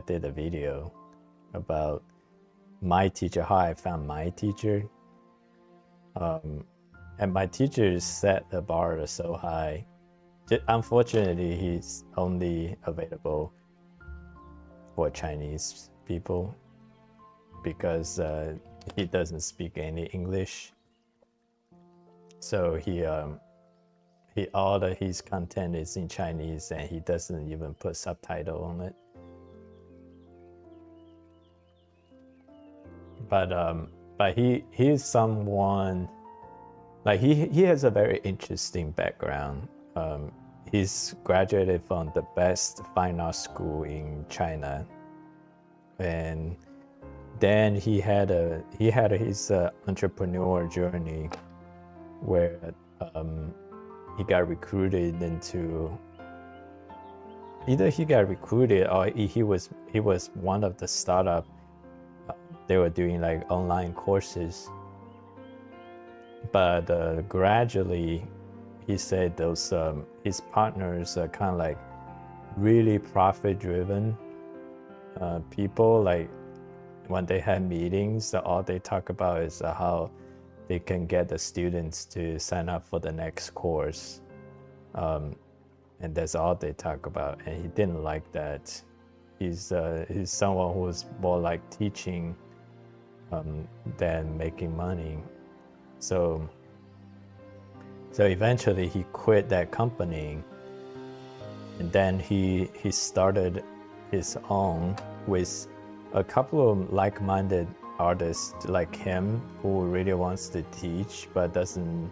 did a video about my teacher, how I found my teacher. And my teacher set the bar so high. Unfortunately, he's only available for Chinese people because he doesn't speak any English. So all of his content is in Chinese, and he doesn't even put subtitle on it. But he's someone like he has a very interesting background. He's graduated from the best fine art school in China, and then he had his entrepreneur journey. where he got recruited into, either he got recruited or he was one of the startup. They were doing like online courses, but gradually he said those his partners are kind of like really profit driven people. Like when they have meetings, all they talk about is how they can get the students to sign up for the next course, and that's all they talk about. And he didn't like that. He's someone who's more like teaching than making money. So eventually he quit that company, and then he started his own with a couple of like-minded artists like him who really wants to teach but doesn't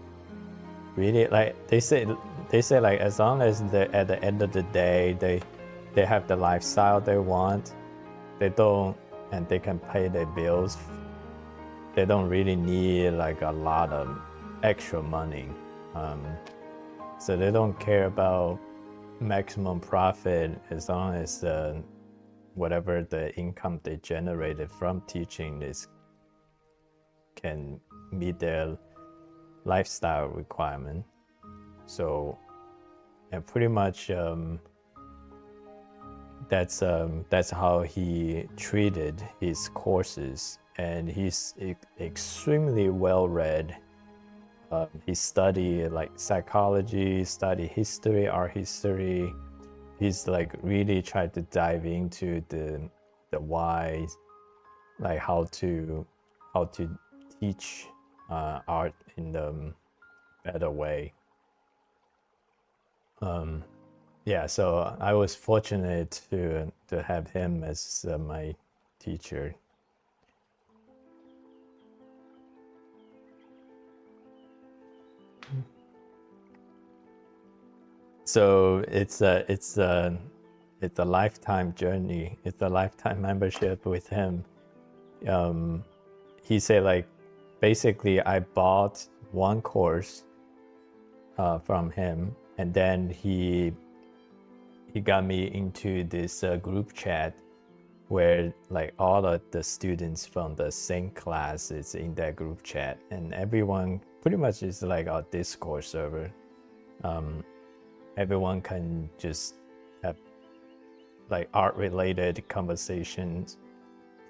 really like. They say like as long as they, at the end of the day, they have the lifestyle they want, they don't, and they can pay their bills, they don't really need like a lot of extra money. So they don't care about maximum profit as long as whatever the income they generated from teaching is can meet their lifestyle requirement. So, and pretty much that's how he treated his courses. And he's extremely well read. He studied like psychology, studied history, art history. He's like really tried to dive into the why, like how to teach art in the better way. Yeah, so I was fortunate to have him as my teacher. So it's a lifetime journey. It's a lifetime membership with him. He said like basically I bought one course from him, and then he got me into this group chat where like all of the students from the same class is in that group chat, and everyone pretty much is like our Discord server. Everyone can just have like art related conversations,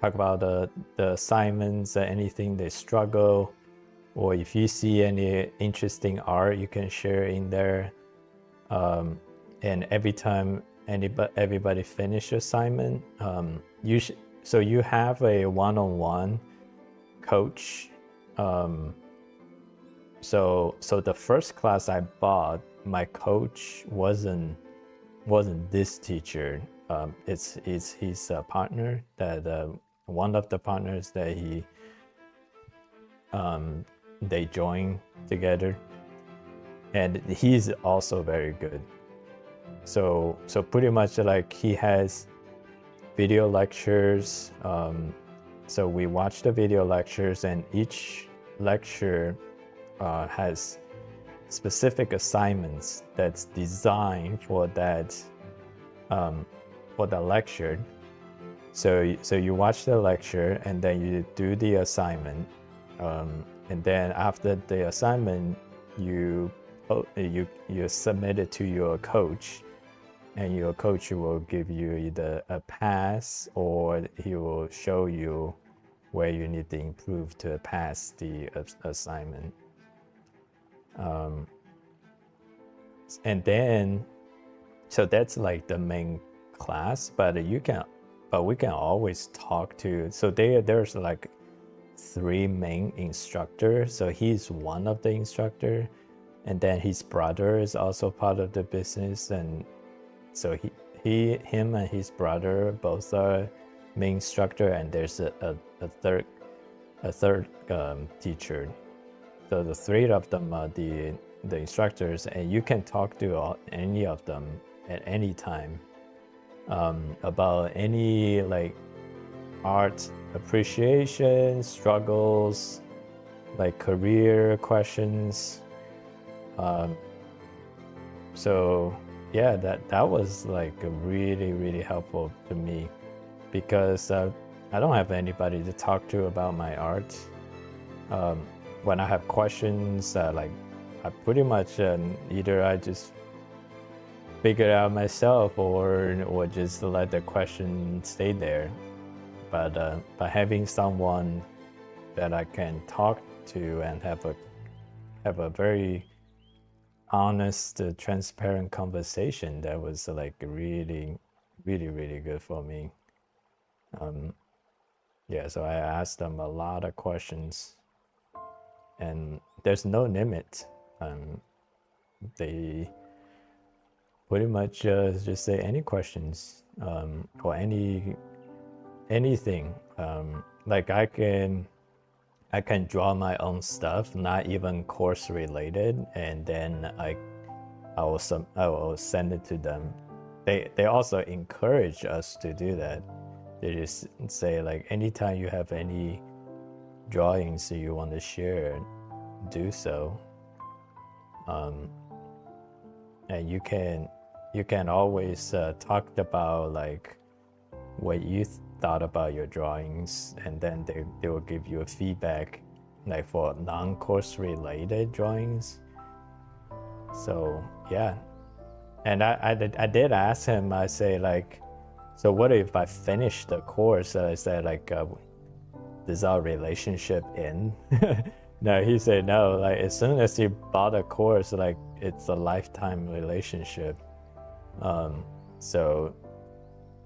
talk about the assignments, anything they struggle, or if you see any interesting art you can share in there. And every time everybody finish assignment, so you have a one-on-one coach. So the first class I bought, my coach wasn't this teacher. It's his partner, that one of the partners that they joined together, and he's also very good. So pretty much like he has video lectures. So we watch the video lectures, and each lecture has specific assignments that's designed for that lecture. So you watch the lecture, and then you do the assignment, and then after the assignment you submit it to your coach, and your coach will give you either a pass or he will show you where you need to improve to pass the assignment. And then, so that's like the main class, but we can always talk to, so there's like 3 main instructors. So he's one of the instructor, and then his brother is also part of the business, and so him and his brother both are main instructor, and there's a third teacher. So the 3 of them are the instructors, and you can talk to any of them at any time about any like art appreciation, struggles, like career questions, So yeah, that was like really helpful to me, because I don't have anybody to talk to about my art. When I have questions, like I pretty much either I just figure it out myself, or just let the question stay there. But by having someone that I can talk to and have a very honest, transparent conversation, that was like really good for me. Yeah, so I asked them a lot of questions, and there's no limit. They pretty much just say any questions, or anything. Like I can draw my own stuff, not even course related, and then I will send it to them. They also encourage us to do that. They just say like, anytime you have any drawings that you want to share, do so. And you can always talk about like what you thought about your drawings, and then they will give you a feedback, like for non-course related drawings. So yeah, and I did ask him. I say like, so what if I finish the course? I said like, does our relationship end? No, he said no. Like as soon as you bought a course, like it's a lifetime relationship. So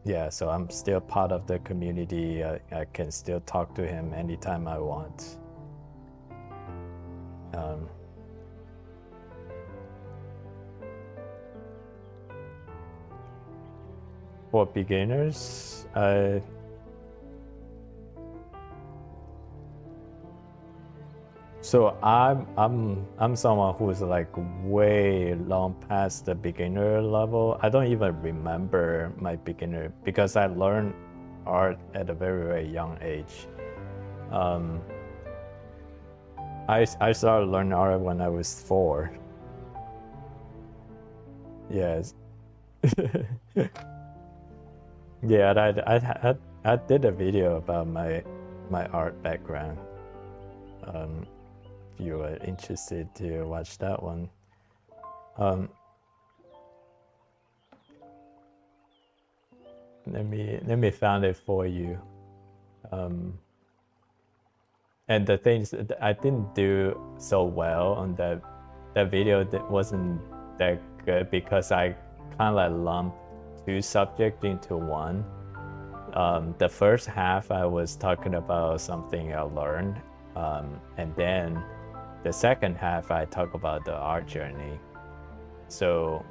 yeah, so I'm still part of the community. I can still talk to him anytime I want. For beginners, so I'm someone who's like way long past the beginner level. I don't even remember my beginner, because I learned art at a very young age. I started learning art when I was 4. Yes. Yeah, I did a video about my art background. If you are interested to watch that one. Let me find it for you. And the things that I didn't do so well on that video, that wasn't that good, because I kind of like lumped 2 subjects into one. The first half I was talking about something I learned, and then the second half I talk about the art journey. So,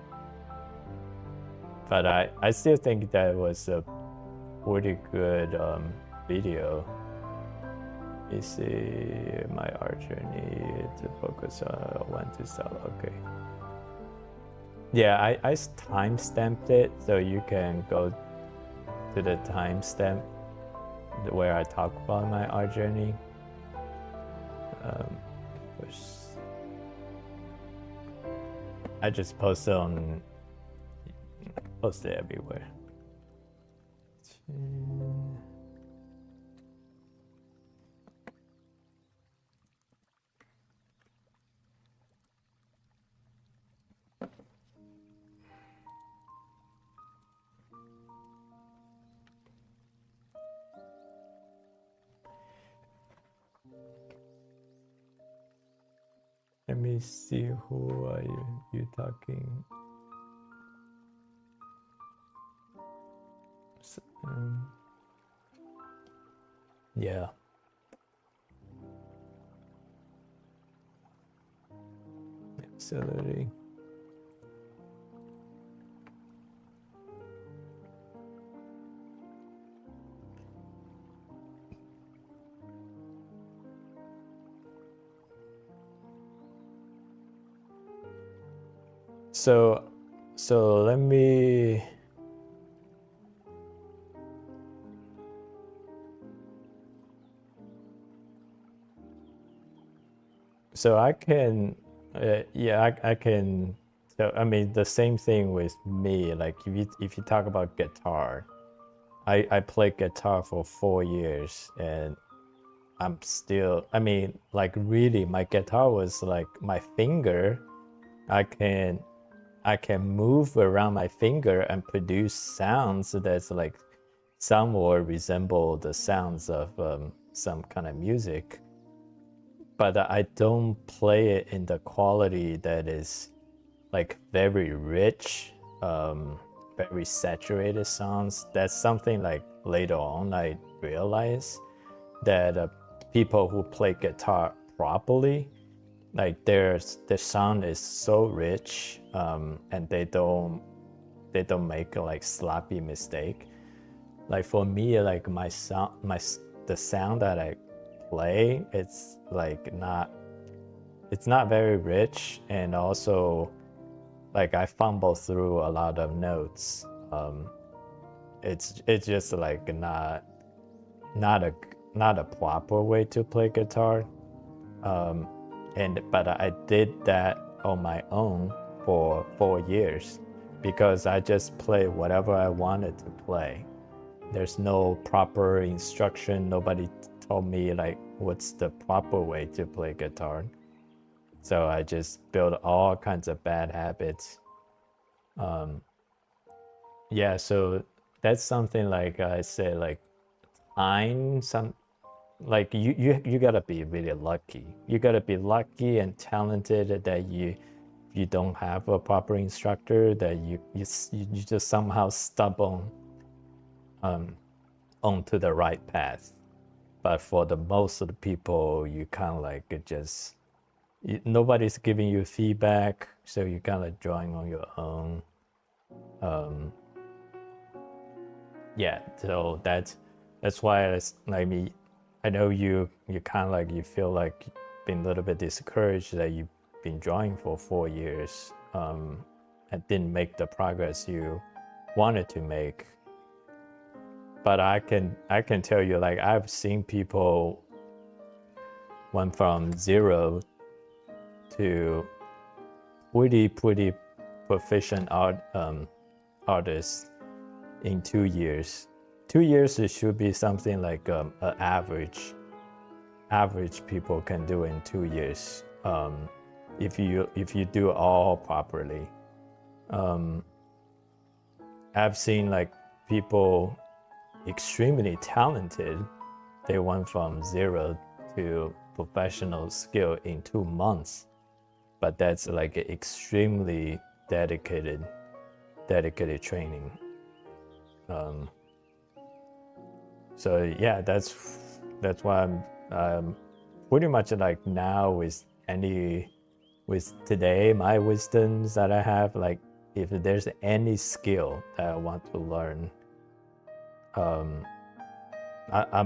but I still think that was a pretty good video. You see my art journey to focus on when to start. Okay. Yeah, I timestamped it, so you can go to the timestamp where I talk about my art journey. I just post it everywhere. Let me see, who are you talking? Yeah. Absolutely. So let me. So I can Yeah, I can. So I mean, the same thing with me. Like if you talk about guitar, I played guitar for 4 years, and I'm still. I mean, like really, my guitar was like my finger. I can I can move around my finger and produce sounds that's like somewhat resemble the sounds of some kind of music, but I don't play it in the quality that is like very rich, very saturated sounds. That's something like later on I realized that people who play guitar properly, like their sound is so rich, and they don't make like sloppy mistake. Like for me, like my sound, the sound that I play, it's not very rich, and also like I fumble through a lot of notes. It's just like not a not a proper way to play guitar. But I did that on my own for 4 years because I just play whatever I wanted to play. There's no proper instruction. Nobody told me like what's the proper way to play guitar. So I just built all kinds of bad habits. Yeah, so that's something like I say, like time some like you gotta be really lucky. You gotta be lucky and talented that you don't have a proper instructor, that you just somehow stumble onto the right path. But for the most of the people, you kind of like it just nobody's giving you feedback, so you kind of drawing on your own. Yeah, so that's why it's like me. I know you kind of like you feel like been a little bit discouraged that you've been drawing for 4 years, and didn't make the progress you wanted to make. But I can tell you, like I've seen people went from 0 to pretty proficient artists in 2 years. 2 years it should be something like an average people can do in 2 years, if you do all properly. I've seen like people extremely talented, they went from 0 to professional skill in 2 months, but that's like extremely dedicated training. So yeah, that's why I'm pretty much like now with today my wisdoms that I have, like if there's any skill that I want to learn, I'm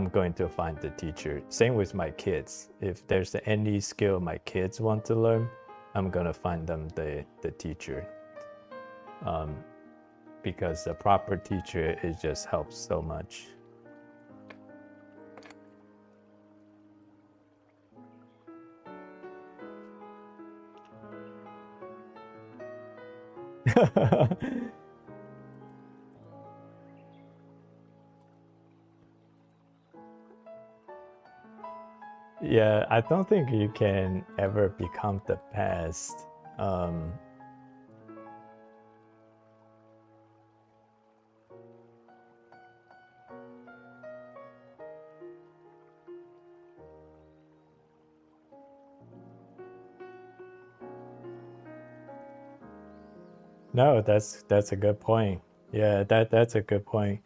going to find the teacher. Same with my kids. If there's any skill my kids want to learn, I'm gonna find them the teacher. Because the proper teacher, it just helps so much. Yeah, I don't think you can ever become the best. No, that's a good point. Yeah, that's a good point.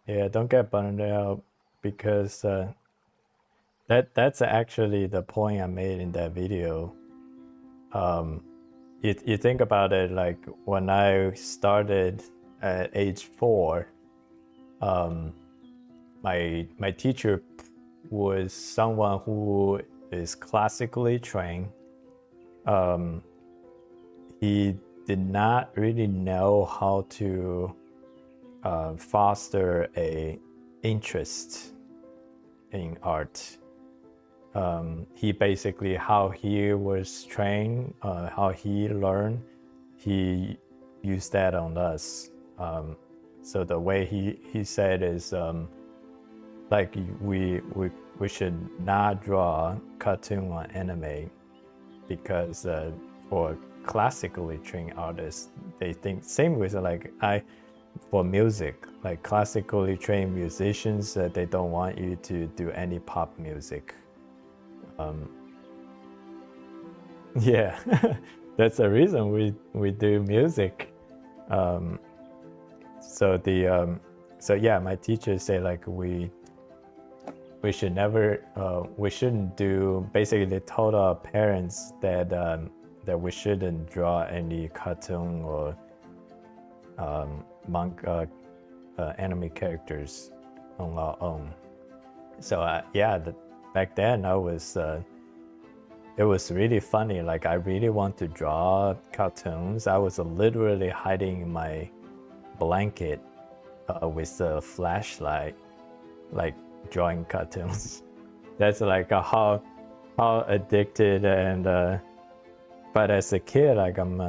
Yeah, don't get burned out, because that's actually the point I made in that video. You think about it, like when I started at age 4, my teacher was someone who is classically trained. He did not really know how to foster a interest in art. he basically, how he was trained, how he learned, he used that on us. So the way he said is like we should not draw cartoon or anime because for classically trained artists, they think same with like for music, like classically trained musicians, they don't want you to do any pop music. Yeah, that's the reason we do music. So the so yeah, my teachers say like we should never we shouldn't do, basically they told our parents that that we shouldn't draw any cartoon or manga anime characters on our own. So yeah, back then I was it was really funny. Like I really want to draw cartoons. I was literally hiding in my blanket with a flashlight, like drawing cartoons. That's like how addicted and but as a kid, like I'm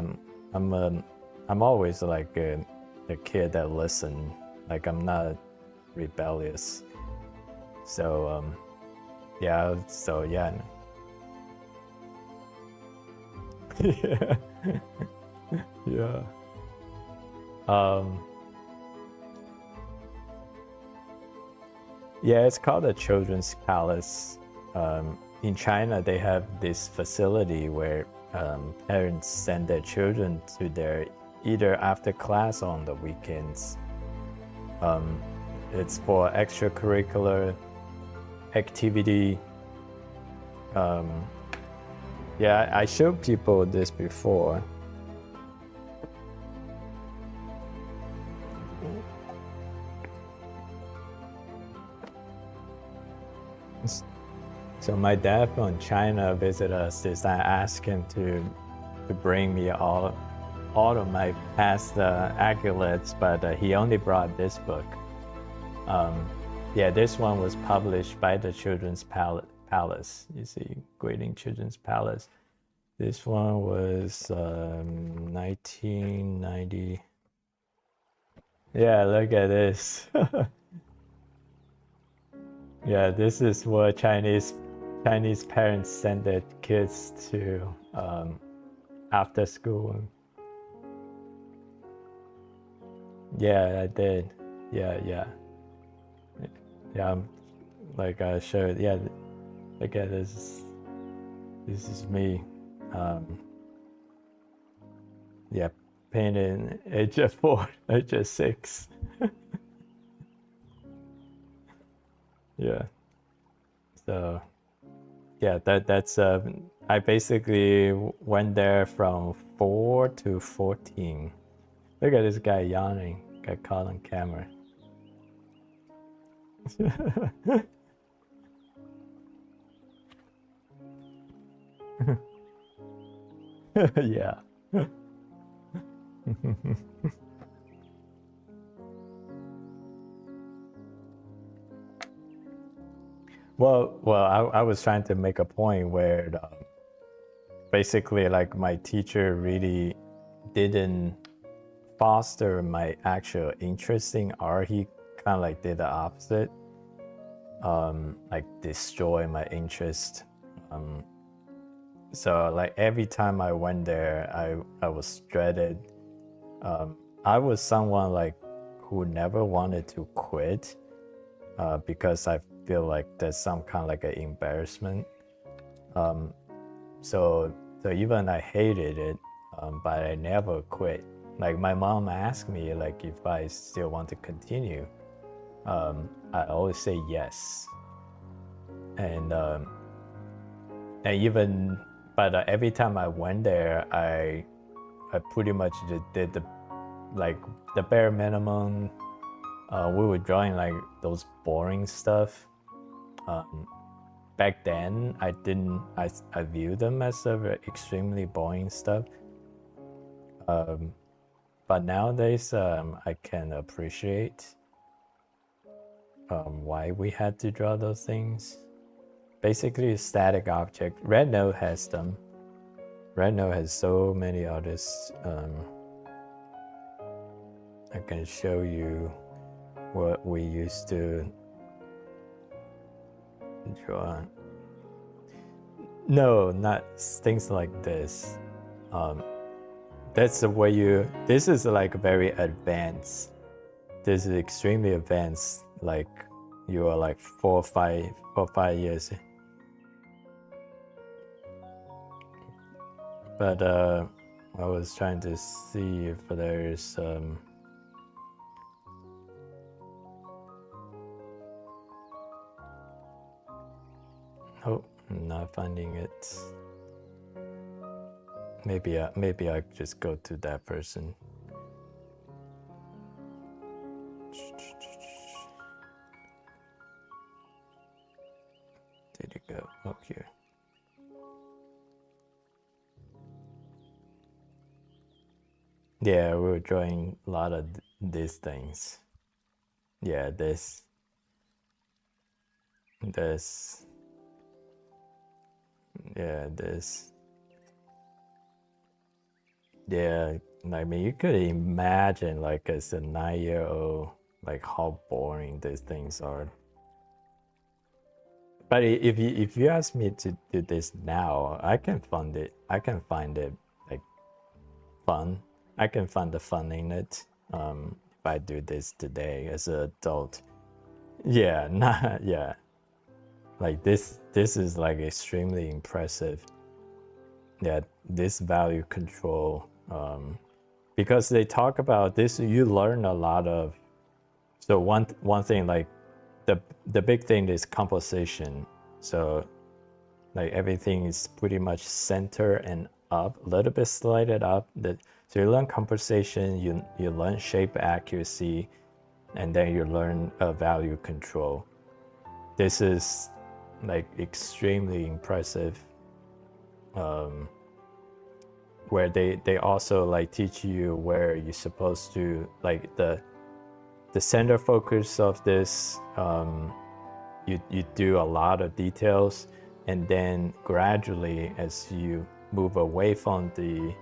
always like a kid that listen. Like I'm not rebellious. So yeah. So yeah. Yeah. Yeah. Yeah, it's called the Children's Palace. In China, they have this facility where parents send their children to there either after class or on the weekends. It's for extracurricular activity. Yeah, I showed people this before. So my dad from China visited us this. I asked him to bring me all of my past accolades, but he only brought this book. Yeah, this one was published by the Children's Palace. You see, Greeting Children's Palace. This one was 1990. Yeah, look at this. Yeah, this is what Chinese parents send their kids to after school. Yeah, I did. Yeah. Like I showed. Yeah, look at this. This is me. Yeah, painted age of 4, age of 6. Yeah. So yeah, that's I basically went there from 4 to 14. Look at this guy yawning. Got caught on camera. Yeah. Well, I was trying to make a point where basically like my teacher really didn't foster my actual interest in art. He kind of like did the opposite, like destroy my interest. So like every time I went there, I was dreaded. I was someone like who never wanted to quit because I feel like there's some kind of like an embarrassment. So even I hated it, but I never quit. Like my mom asked me like if I still want to continue. I always say yes. And even but every time I went there, I pretty much just did the bare minimum. We were drawing like those boring stuff. Back then, I viewed them as extremely boring stuff. But nowadays, I can appreciate why we had to draw those things. basically a static object. Red Note has them. Red Note has so many others. I can show you what we used to draw. No, not things like this. That's the way you. This is like very advanced. This is extremely advanced. Like you are like 4 or 5 years. But I was trying to see if there's oh, I'm not finding it. Maybe I just go to that person. Did it go? Oh, here. Yeah, we were drawing a lot of these things. Yeah, this. Yeah, this. Yeah, I mean, you could imagine, like, as a 9-year-old, like how boring these things are. But if you ask me to do this now, I can find it. I can find it like fun. I can find the fun in it. If I do this today as an adult, yeah, not yeah. Like this is like extremely impressive. Yeah, this value control. Because they talk about this, you learn a lot of. So one thing, like the big thing is composition. So like everything is pretty much center and up, a little bit slighted up. So you learn composition, you learn shape accuracy, and then you learn value control. This is like extremely impressive. Where they also like teach you where you're supposed to, like the center focus of this. You do a lot of details, and then gradually as you move away from the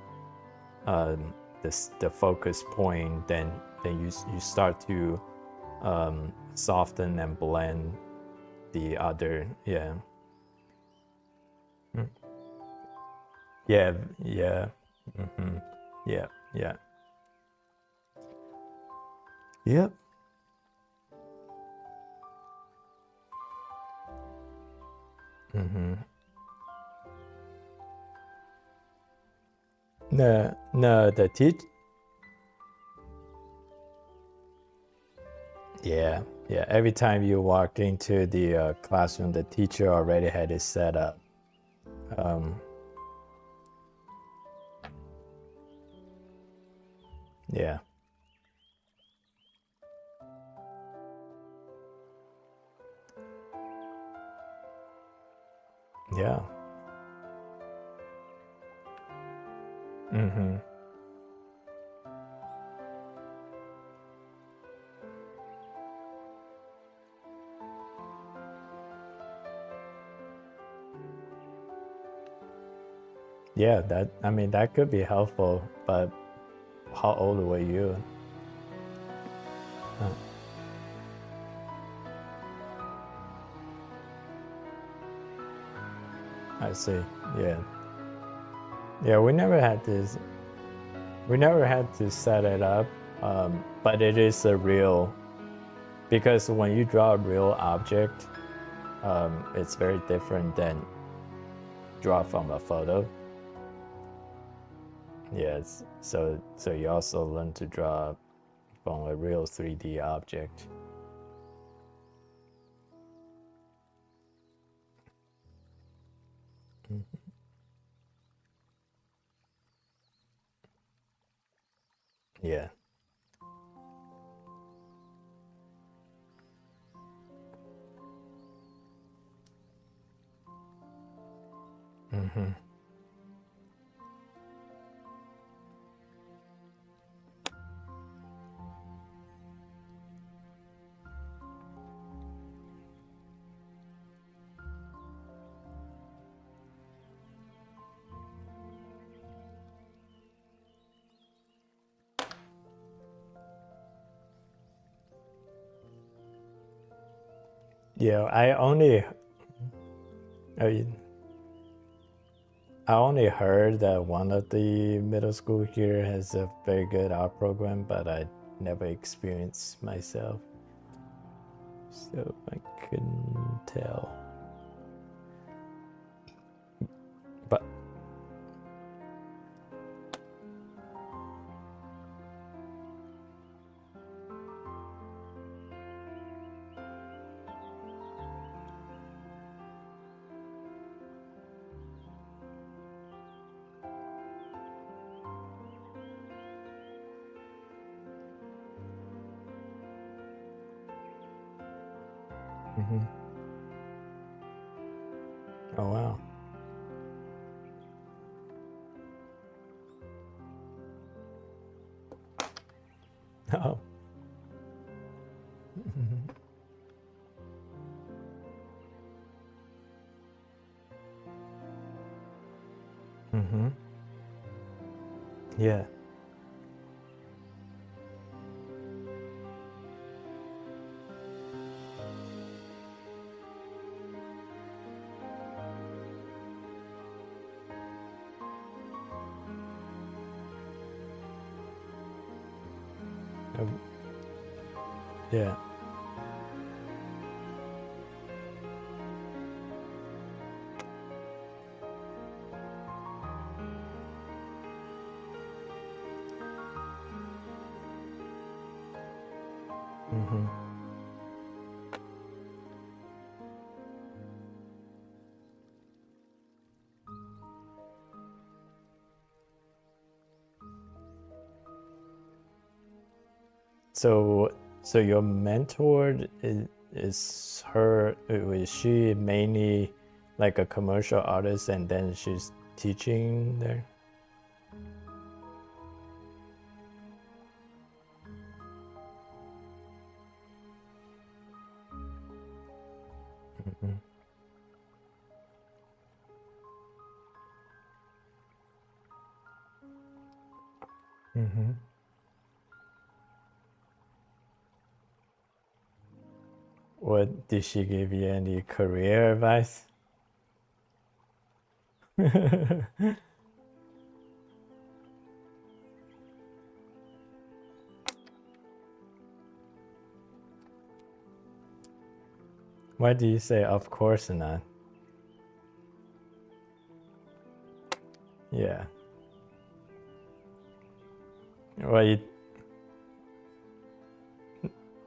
focus point, then you start to soften and blend the other. Yeah. Yeah. Yeah. Yep. No, the teach. Yeah. Every time you walk into the classroom, the teacher already had it set up. Yeah. Yeah. Yeah, that could be helpful, but how old were you? I see. Yeah, we never had this. We never had to set it up, but it is a real, because when you draw a real object, it's very different than draw from a photo. Yes, so you also learn to draw from a real 3D object. Yeah. Yeah, I only heard that one of the middle school here has a very good art program, but I never experienced myself, so I couldn't tell. But oh wow. Oh. Yeah. Yeah. So your mentor is her? Is she mainly like a commercial artist, and then she's teaching there? What did she give you any career advice? Why do you say of course not? Yeah. Well,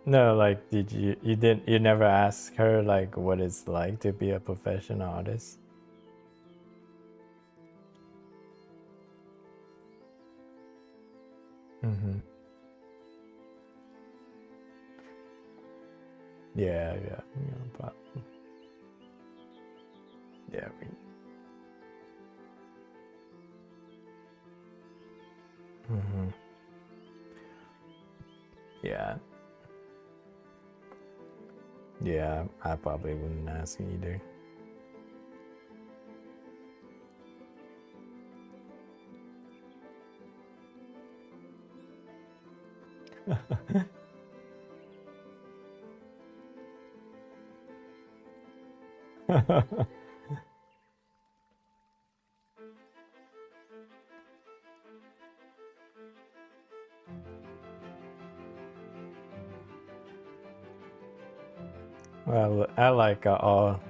no, like you never ask her like what it's like to be a professional artist? Yeah, no problem. Yeah, yeah, yeah. I probably wouldn't ask either. Well, I like all.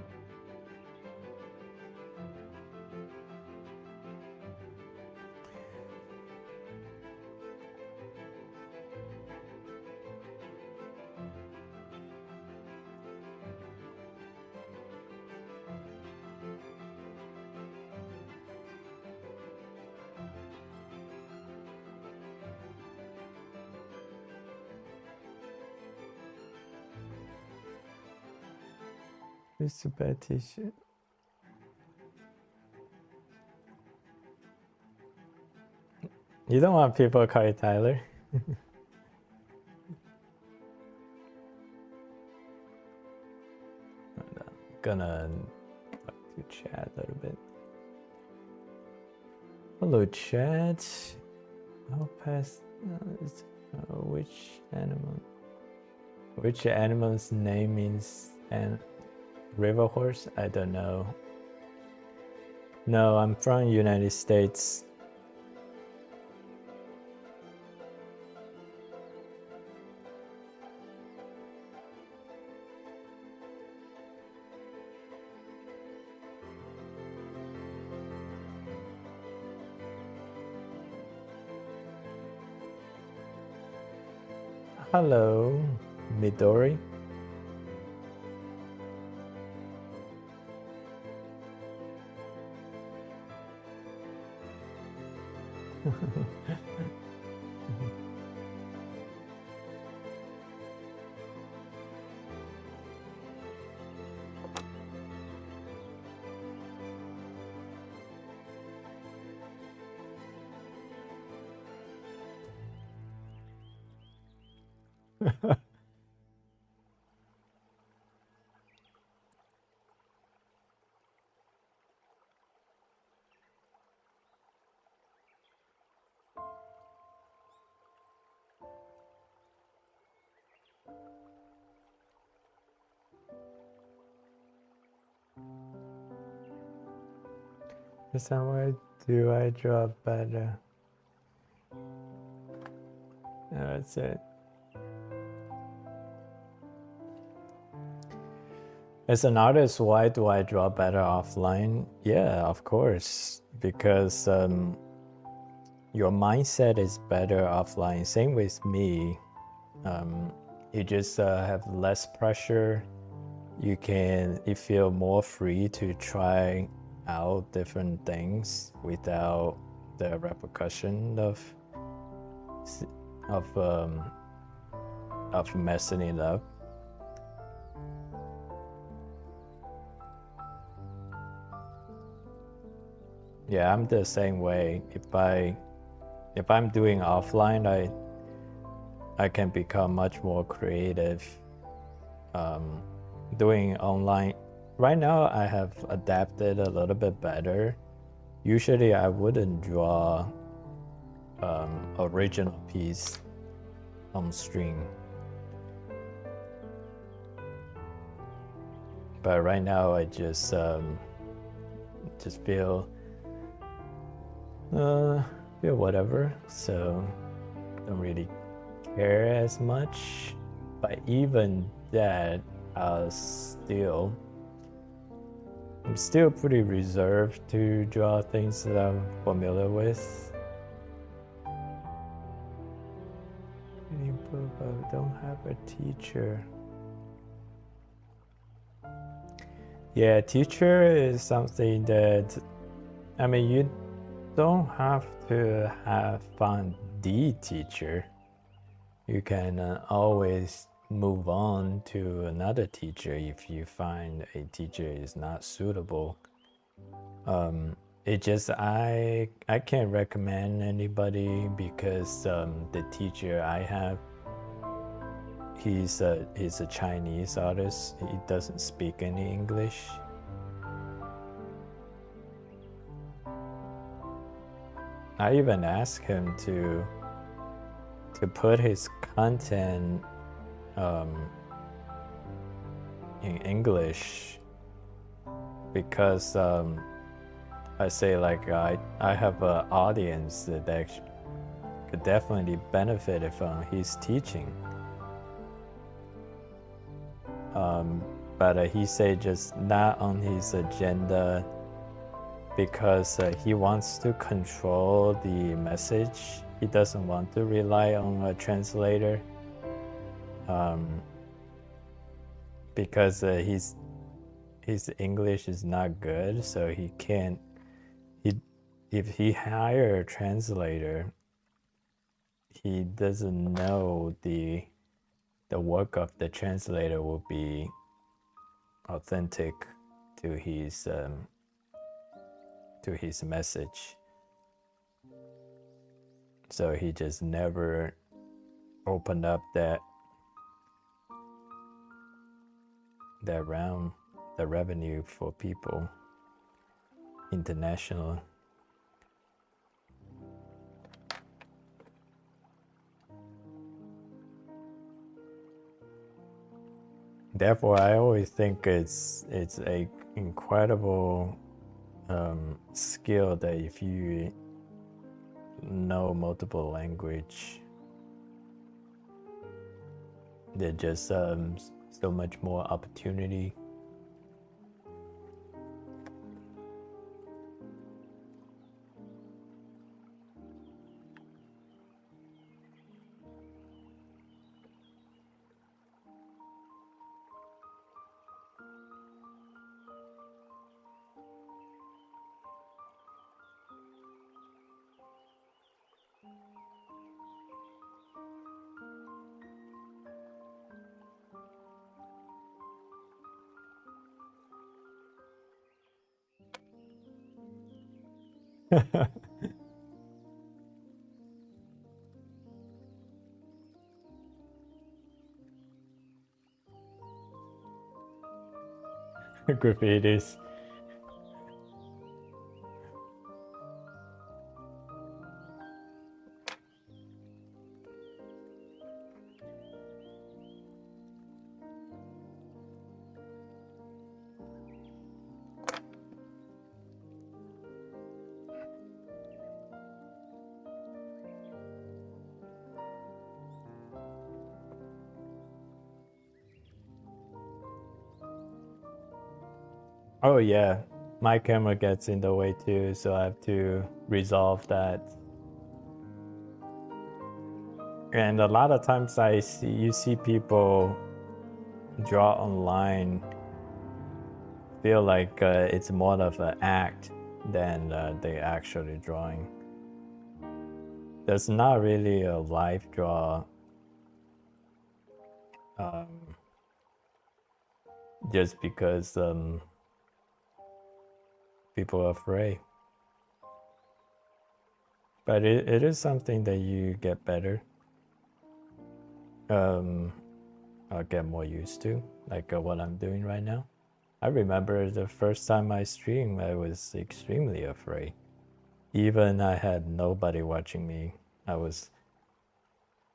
It's a bad t-shirt. You don't want people to call you Tyler. I'm gonna talk to chat a little bit. Hello, chat. I'll pass. Which animal's name means River horse? I don't know. No, I'm from United States. Hello, Midori. Somewhere do I draw better? That's it. As an artist, why do I draw better offline? Yeah, of course, because your mindset is better offline. Same with me. You just have less pressure. You feel more free to try out different things without the repercussion of messing it up. Yeah, I'm the same way. If I'm doing offline, I can become much more creative. Doing online right now, I have adapted a little bit better. Usually I wouldn't draw original piece on stream, but right now I just feel whatever, so don't really care as much. But even that, I'm still pretty reserved to draw things that I'm familiar with. But don't have a teacher. Yeah, teacher is something that, I mean, you don't have to find the teacher. You can always move on to another teacher if you find a teacher is not suitable. It just I can't recommend anybody because the teacher I have, he's a Chinese artist. He doesn't speak any English. I even asked him to put his content in English because I say like I have an audience that could definitely benefit from his teaching. But he said just not on his agenda because he wants to control the message. He doesn't want to rely on a translator because his English is not good, so he can't. If he hire a translator, he doesn't know the work of the translator will be authentic to his message. So he just never opened up that round, the revenue for people international. Therefore, I always think it's a incredible skill that if you know multiple language, there's just so much more opportunity. Graffitis. Oh yeah, my camera gets in the way too, so I have to resolve that. And a lot of times you see people draw online, feel like it's more of an act than they actually drawing. There's not really a live draw. Just because people are afraid. But it is something that you get better. I'll get more used to, like what I'm doing right now. I remember the first time I streamed, I was extremely afraid. Even I had nobody watching me, I was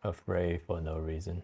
afraid for no reason.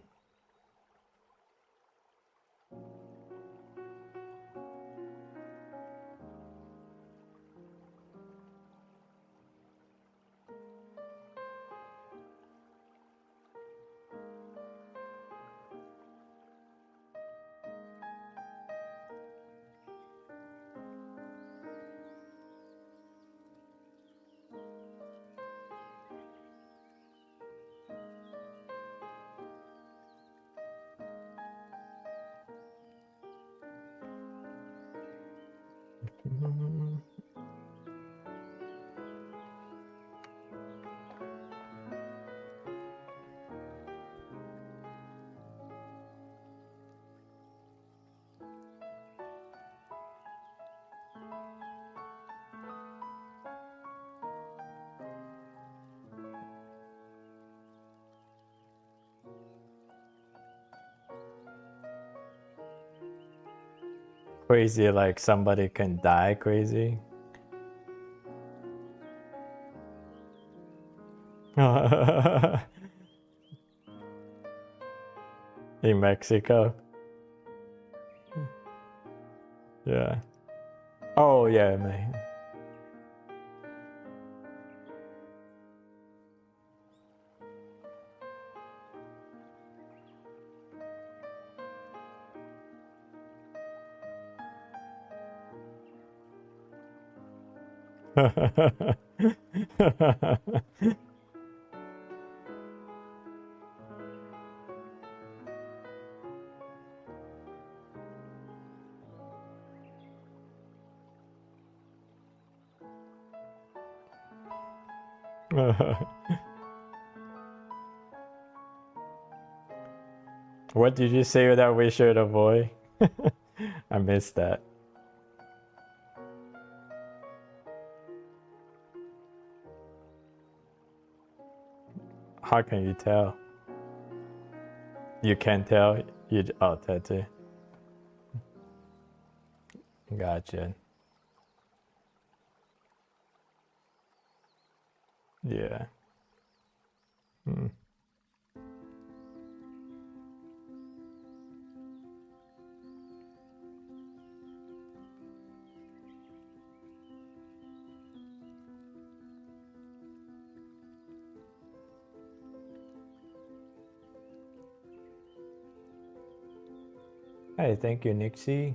Crazy, like somebody can die crazy. In Mexico. Yeah. Oh yeah, man. What did you say that we should avoid? I missed that. How can you tell? You can't tell? Oh, tattoo. Gotcha. Yeah. Hey, thank you, Nixie.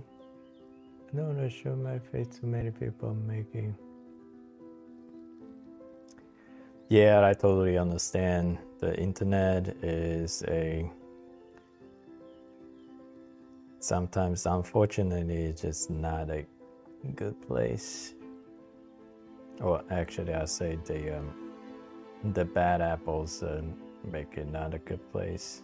I don't want to show my face to many people making. Yeah, I totally understand. The internet is sometimes, unfortunately, it's just not a good place. Or actually, I say the bad apples make it not a good place.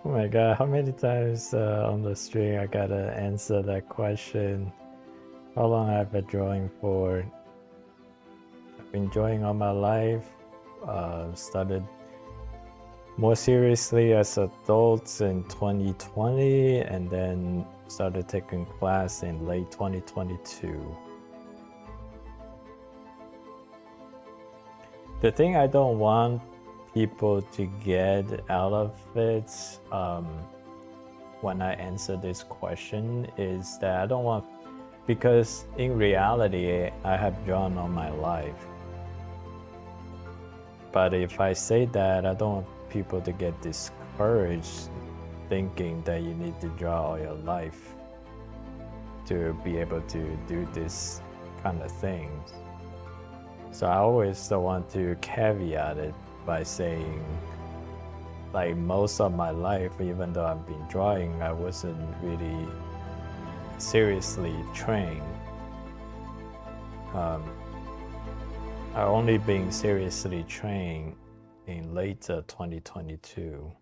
Oh my god, how many times on the stream I gotta answer that question? How long I've been drawing for? I've been drawing all my life. Started more seriously as adults in 2020 and then started taking class in late 2022. The thing I don't want people to get out of it when I answer this question is that I don't want, because in reality I have drawn all my life, but if I say that, I don't want people to get discouraged thinking that you need to draw all your life to be able to do this kind of things. So I always want to caveat it by saying, like, most of my life, even though I've been drawing, I wasn't really seriously trained. I only been seriously trained in later 2022.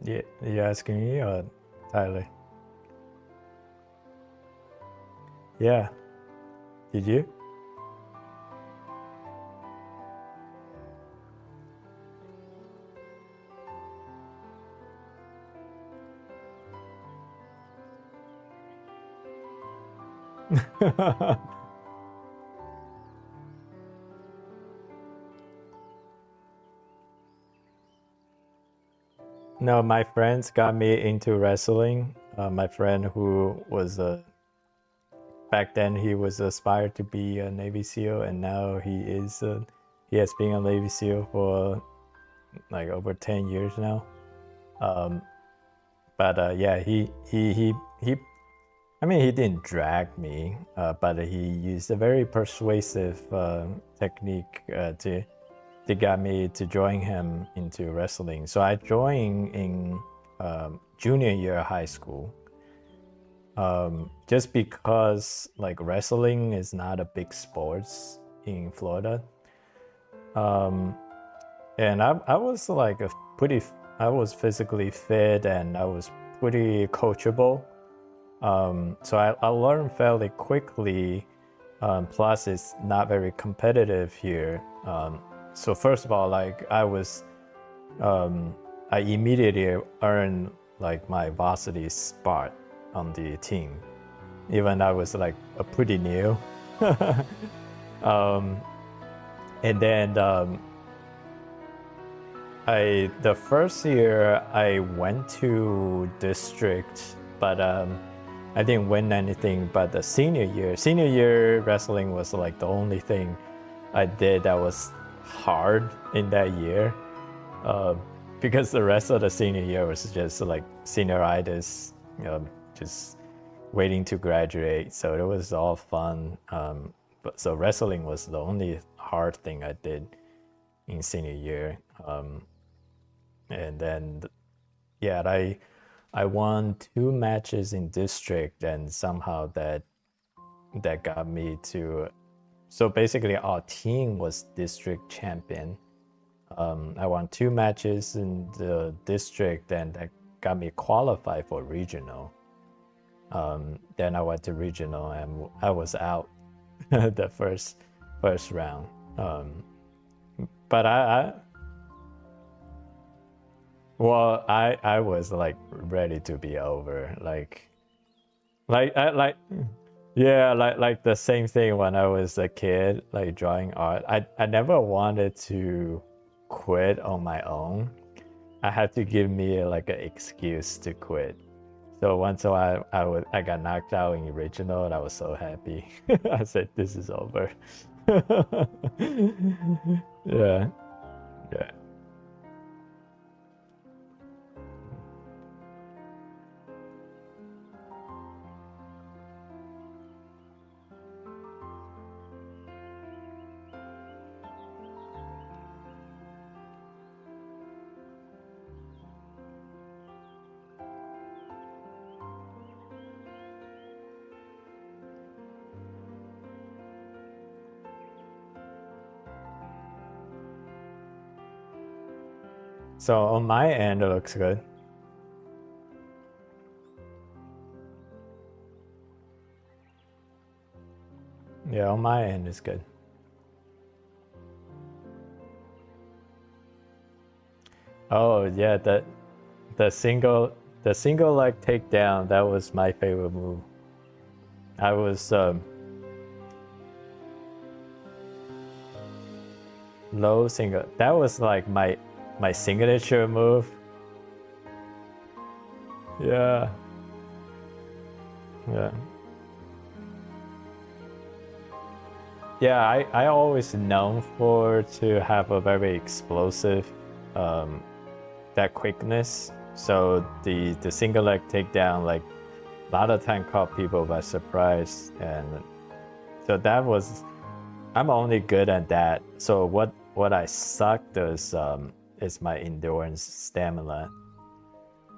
Yeah, you asking me or Tyler? Yeah. Did you? No, my friends got me into wrestling. My friend who was back then he was aspired to be a Navy SEAL, and now he has been a Navy SEAL for like over 10 years now. Um, but yeah, he. I mean, he didn't drag me, but he used a very persuasive technique to get me to join him into wrestling. So I joined in junior year of high school, just because like wrestling is not a big sports in Florida. And I was like I was physically fit and I was pretty coachable. So I learned fairly quickly. Plus, it's not very competitive here. So first of all, like I immediately earned like my varsity spot on the team, even I was like a pretty new. And then the first year I went to district, but I didn't win anything. But the senior year wrestling was like the only thing I did that was hard in that year, because the rest of the senior year was just like senioritis, just waiting to graduate. So it was all fun. But so wrestling was the only hard thing I did in senior year. And then yeah, I won 2 matches in district, and somehow that got me to. So basically, our team was district champion. I won 2 matches in the district, and that got me qualified for regional. Then I went to regional, and I was out the first round. But I was like ready to be over, yeah, like the same thing when I was a kid, like drawing art. I never wanted to quit on my own. I had to give me like an excuse to quit. So once I got knocked out in regional, and I was so happy. I said, "This is over." Yeah, yeah. So on my end, it looks good. Yeah, on my end it's good. Oh yeah, the single leg takedown, that was my favorite move. I was low single. That was like my signature move. Yeah. Yeah. Yeah, I always known for to have a very explosive that quickness. So the single leg takedown, like a lot of time caught people by surprise, and so that was, I'm only good at that. So what I sucked is my endurance stamina.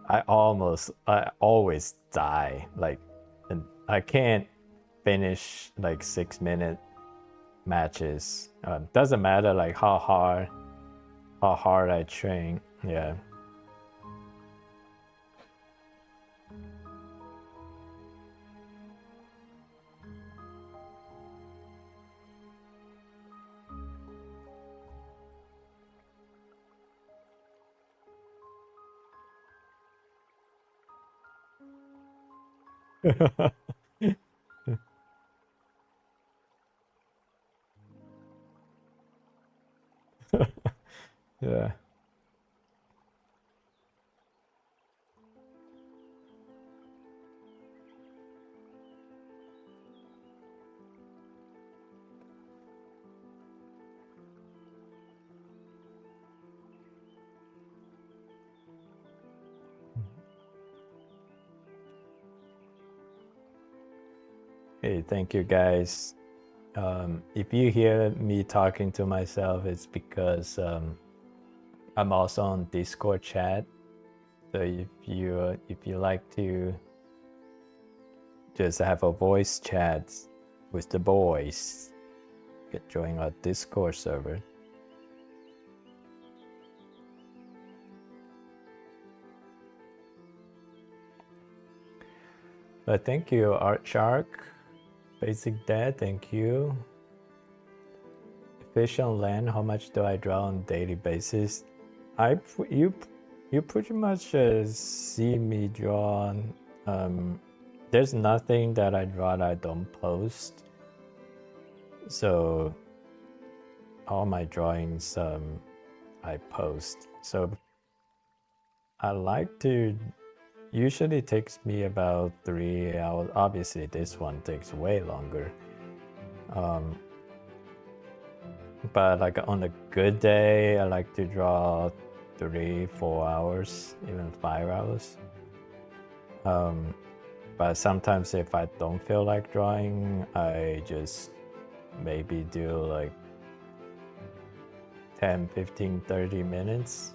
I always die, like, and I can't finish like 6 minute matches. Doesn't matter like how hard I train. Yeah. Yeah. Hey, thank you guys. If you hear me talking to myself, it's because I'm also on Discord chat. So if you like to just have a voice chat with the boys, get join our Discord server. But thank you, Art Shark, Basic Dad. Thank you. Fish on land. How much do I draw on a daily basis? You pretty much see me draw. There's nothing that I draw that I don't post. So all my drawings I post. So I like to. Usually takes me about 3 hours. Obviously, this one takes way longer. But like on a good day, I like to draw 3-4 hours, even 5 hours. But sometimes if I don't feel like drawing, I just maybe do like 10, 15, 30 minutes.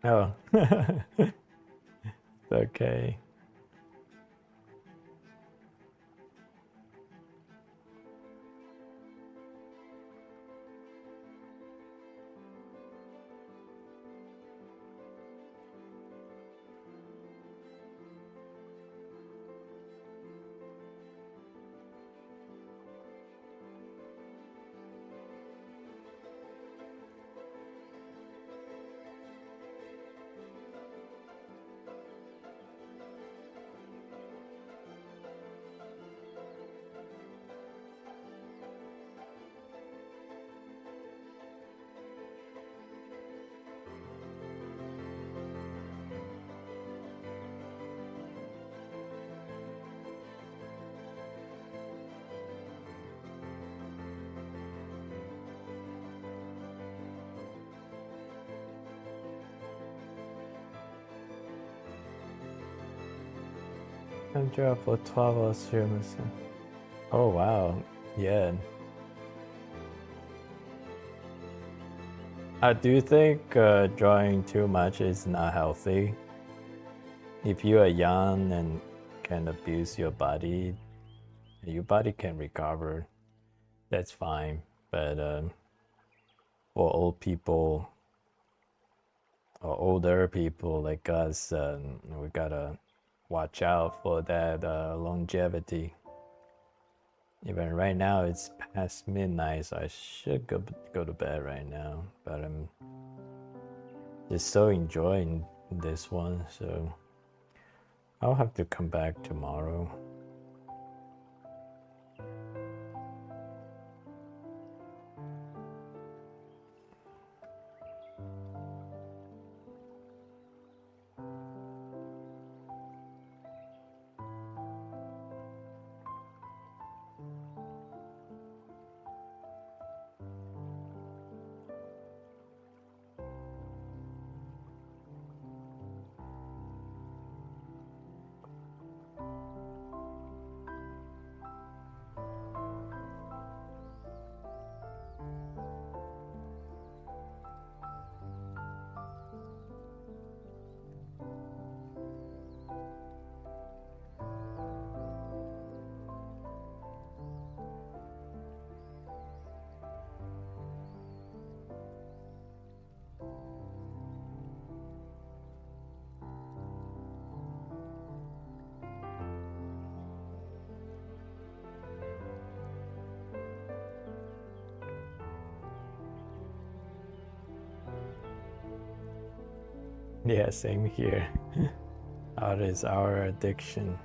Oh, okay. I draw for 12 hours streamers. Oh wow, yeah. I do think drawing too much is not healthy. If you are young and can abuse your body, Your body can recover. That's fine. But for old people or older people like us, we gotta watch out for that longevity. Even right now, it's past midnight, so I should go to bed right now. But I'm just so enjoying this one, so I'll have to come back tomorrow. Yeah, same here. Art is our addiction.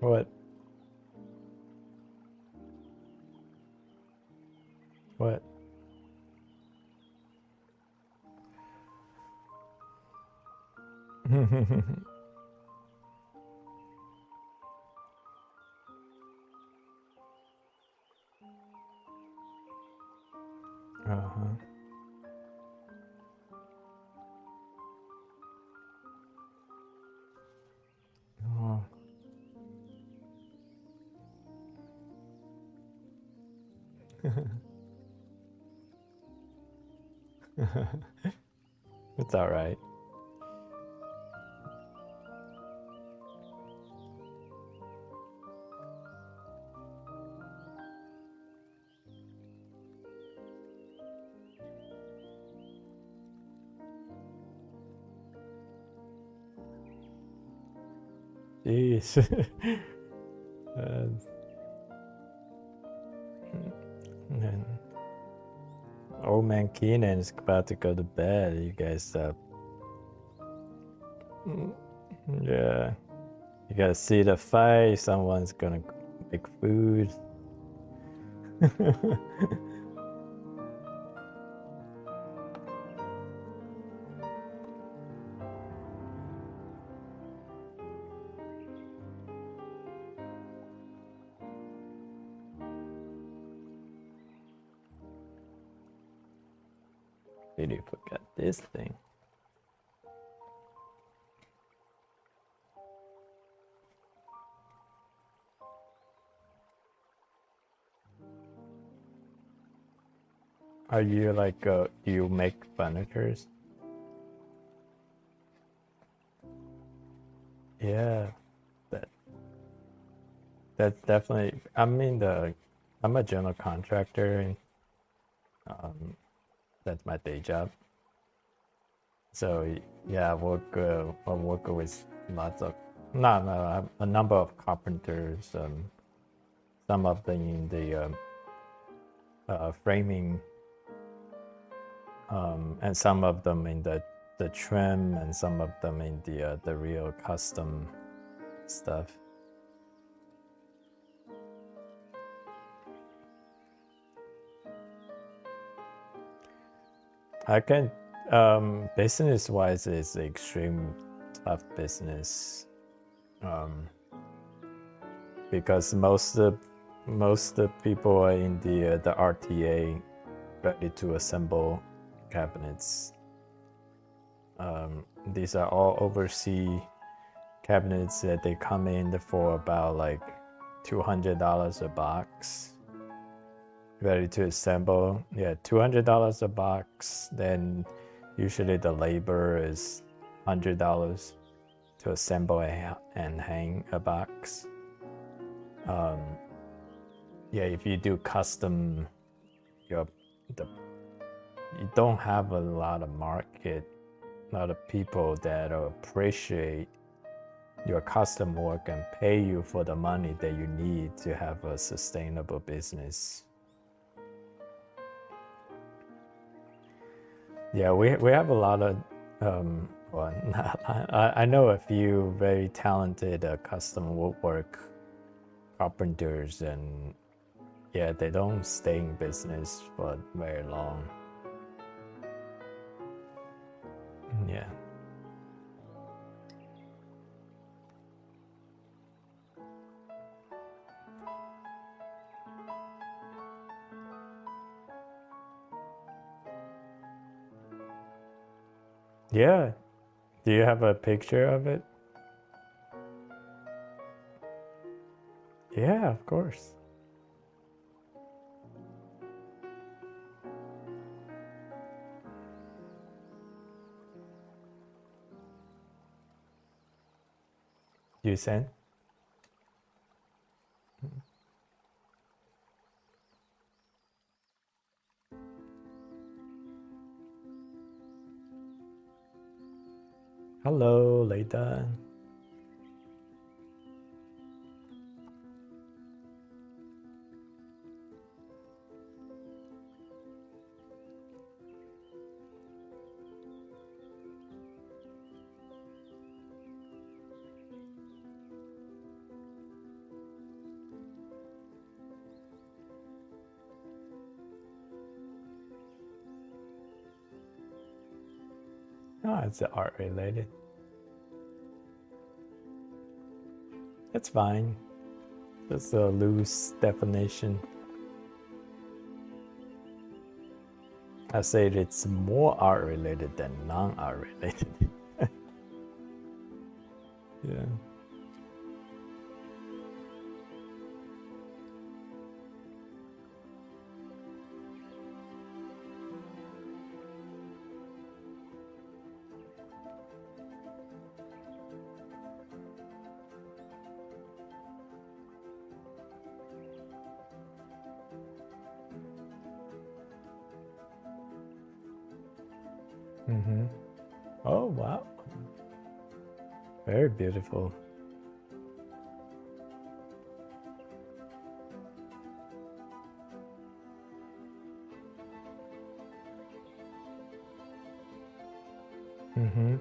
What? What? Uh-huh. Oh. It's all right. Jeez. And old man Kenan is about to go to bed. You guys, yeah, you gotta see the fight. Someone's gonna make food. Did you forget this thing? Are you like, do you make furnitures? Yeah, that's definitely. I mean, I'm a general contractor, and that's my day job. So yeah, I work with lots of a number of carpenters. Some of them in the framing, and some of them in the trim, and some of them in the real custom stuff. I can, business wise, it's extreme tough business, because most of the people are in the RTA, ready to assemble cabinets. These are all overseas cabinets that they come in for about like $200 a box, ready to assemble. Yeah, $200 a box. Then usually the labor is $100 to assemble and hang a box. Yeah, if you do custom, you don't have a lot of market, a lot of people that appreciate your custom work and pay you for the money that you need to have a sustainable business. Yeah, we have a lot of, well, I know a few very talented custom woodwork carpenters, and yeah, they don't stay in business for very long. Yeah. Yeah. Do you have a picture of it? Yeah, of course. You sent? Hello, Leida. Oh, it's art related. It's fine. Just a loose definition. I said it's more art related than non-art related. Yeah. Mm-hmm. Oh, wow. Very beautiful. Mm-hmm.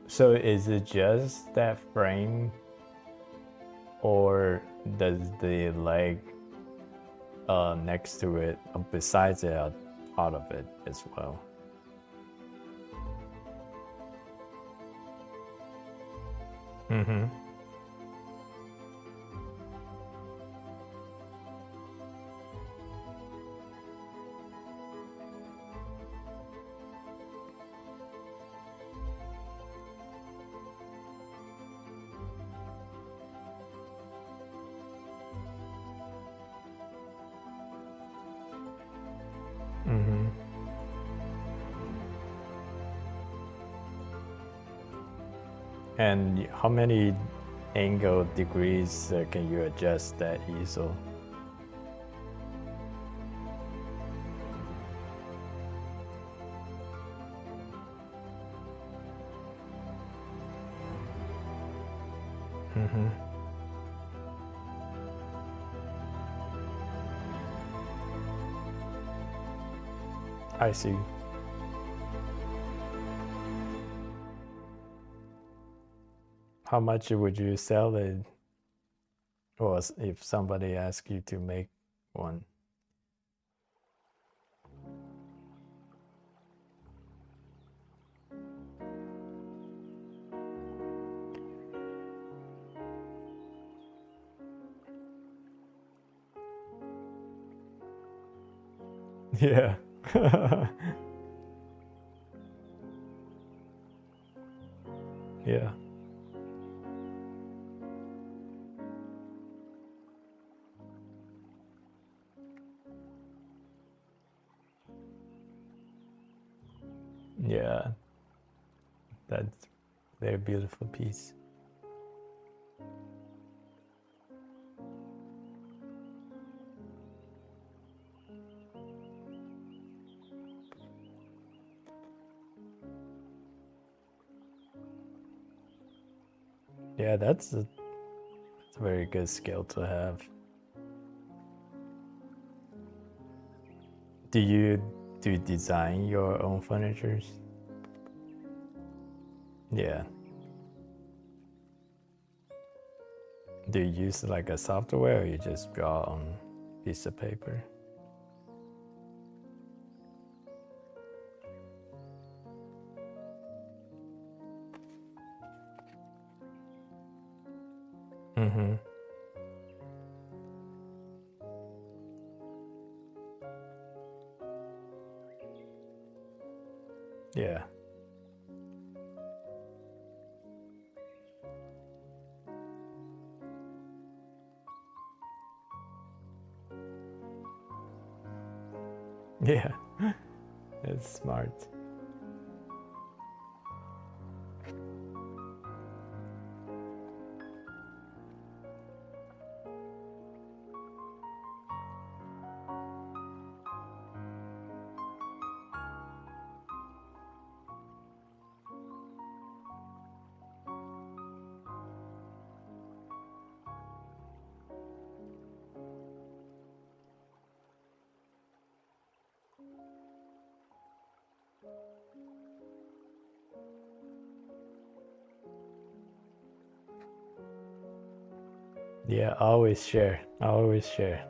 So is it just that frame, or does the leg next to it, besides it, are part of it as well? Mm-hmm. Mm-hmm. And how many angle degrees can you adjust that easel? Mm-hmm. I see. How much would you sell it? Or if somebody asks you to make one? Yeah. Yeah. Yeah. That's a very beautiful piece. Yeah, that's a very good skill to have. Do you design your own furnitures? Yeah. Do you use like a software, or you just draw on piece of paper? Mm-hmm. Yeah. Yeah. That's smart. Yeah, always share. Always share.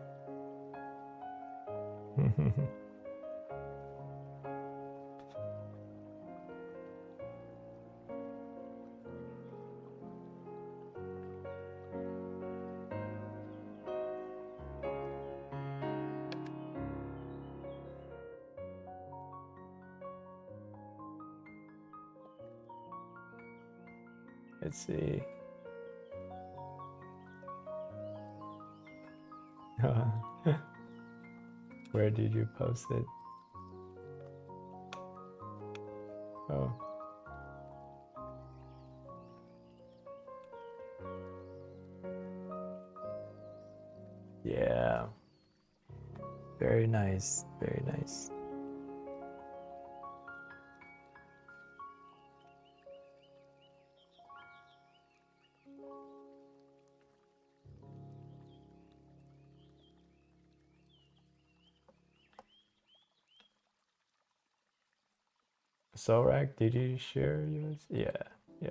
Let's see. Where did you post it? Oh. Yeah. Very nice. Very nice. Sorak, did you share yours? Yeah. Yeah.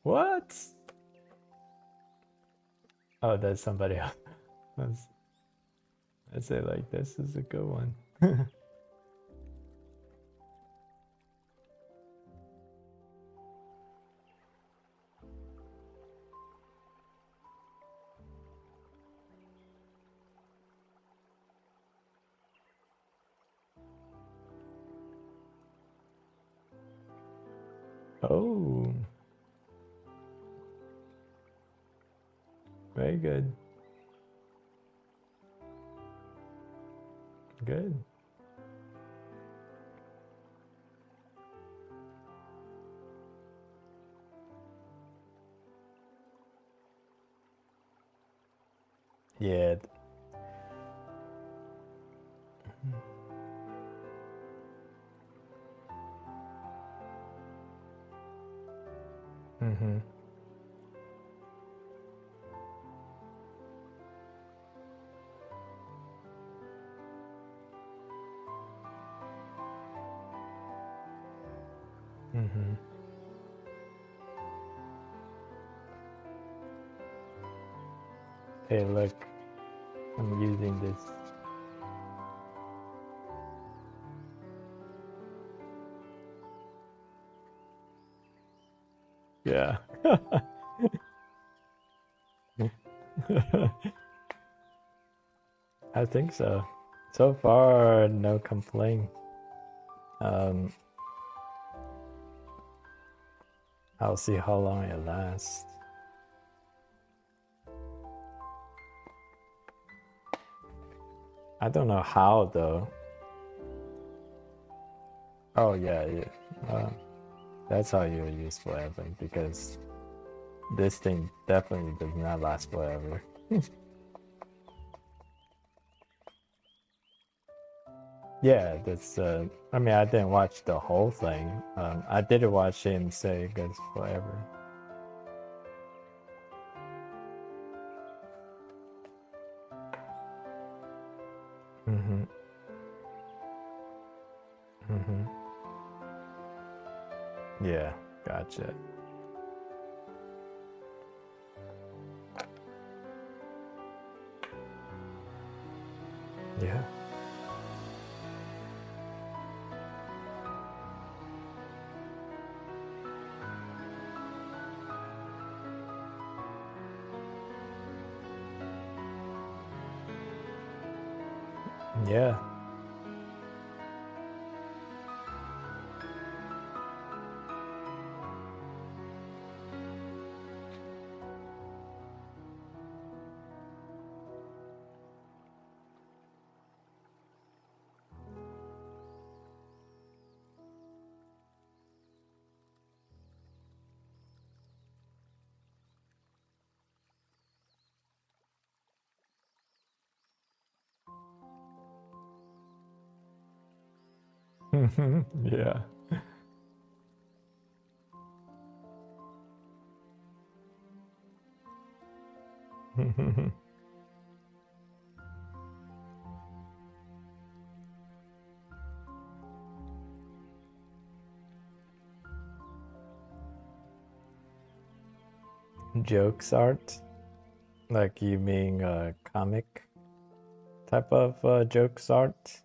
What? Oh, that's somebody else. I say like this is a good one. Oh, very good. Good. Yeah. Mm-hmm. Mm-hmm. Hey, look, I'm using this. Yeah. I think so. So far, no complaint. I'll see how long it lasts. I don't know how though. Oh yeah, yeah. That's how you use forever because this thing definitely does not last forever. Yeah, that's. I mean, I didn't watch the whole thing. I did watch him say it goes forever. Mm-hmm. Mm-hmm. Yeah, gotcha. Yeah. Yeah. Yeah. Jokes art? Like you mean comic type of jokes art?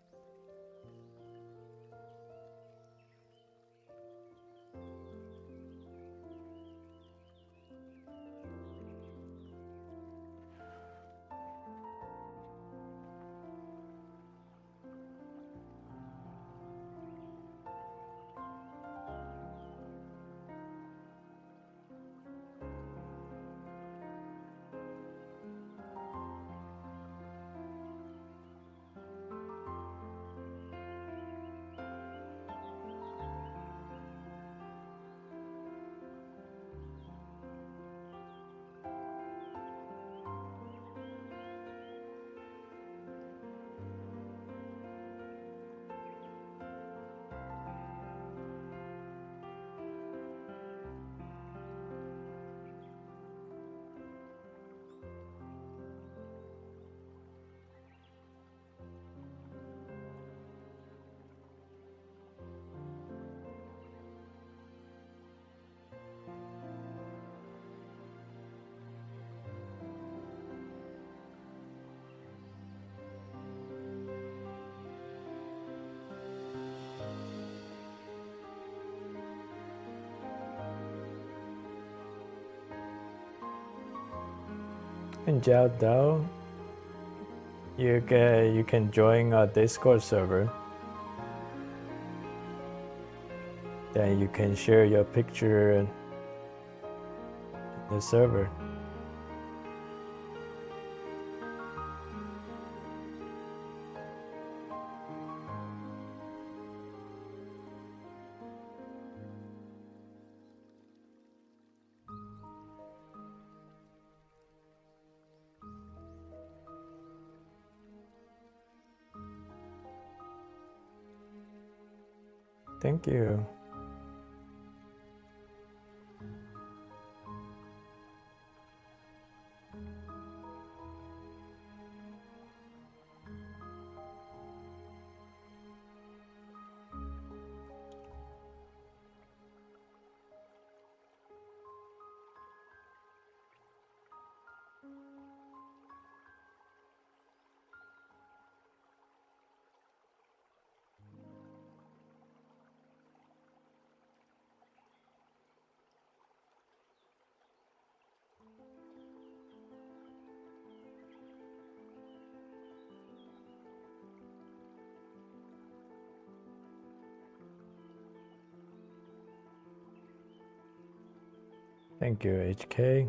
And Jiao Dao, you can join our Discord server. Then you can share your picture in the server. Thank you. Thank you, HK.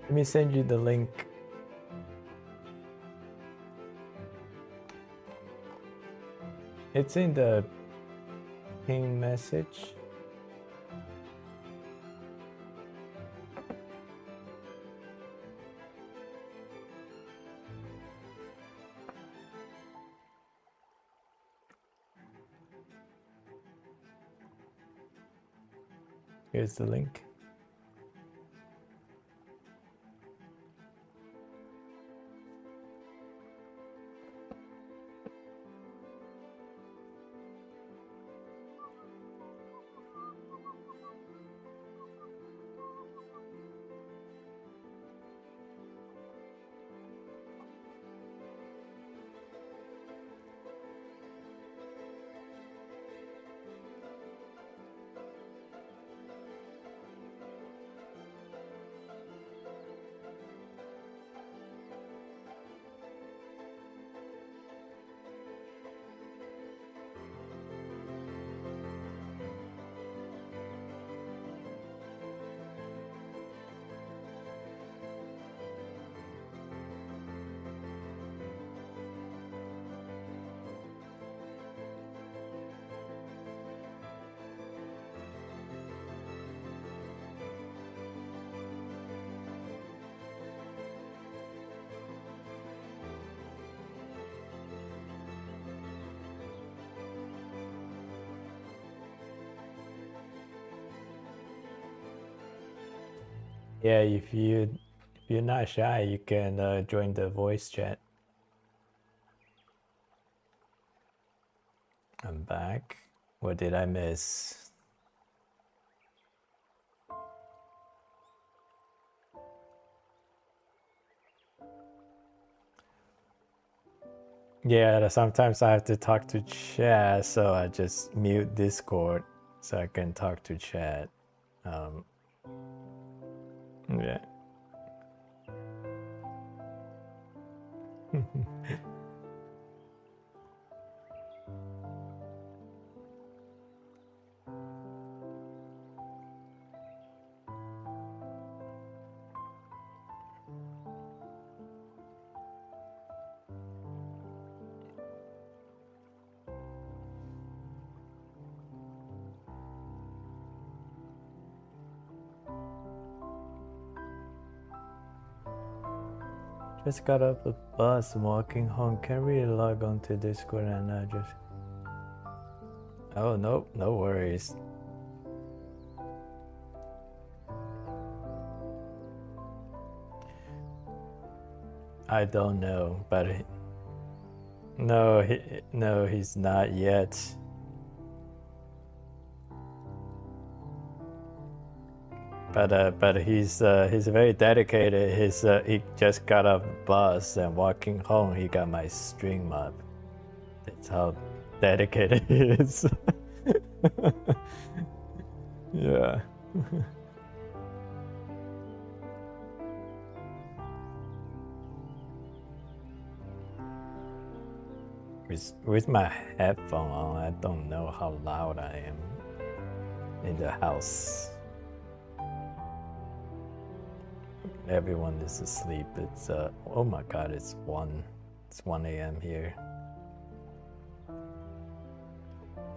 Let me send you the link. It's in the ping message. Here's the link. Yeah, if you're not shy, you can join the voice chat. I'm back. What did I miss? Yeah, sometimes I have to talk to chat, so I just mute Discord so I can talk to chat. Yeah. Just got off the bus walking home. Can we log on to Discord and just... Oh, no, no worries. I don't know, but no, he's not yet. But he's very dedicated. He just got off the bus and walking home. He got my stream up. That's how dedicated he is. Yeah. With my headphone on, I don't know how loud I am in the house. Everyone is asleep. It's oh my god, it's 1 a.m. here.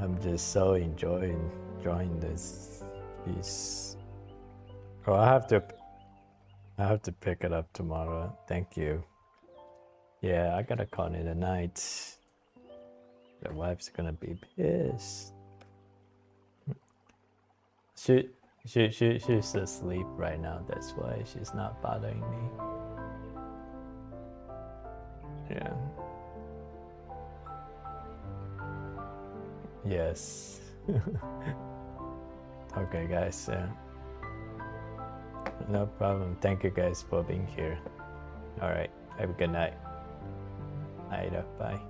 I'm just so enjoying this piece. Oh, I have to pick it up tomorrow. Thank you. Yeah, I gotta call it a night. The wife's gonna be pissed. She's asleep right now. That's why she's not bothering me. Yeah. Yes. Okay, guys. No problem. Thank you guys for being here. All right. Have a good night. Bye.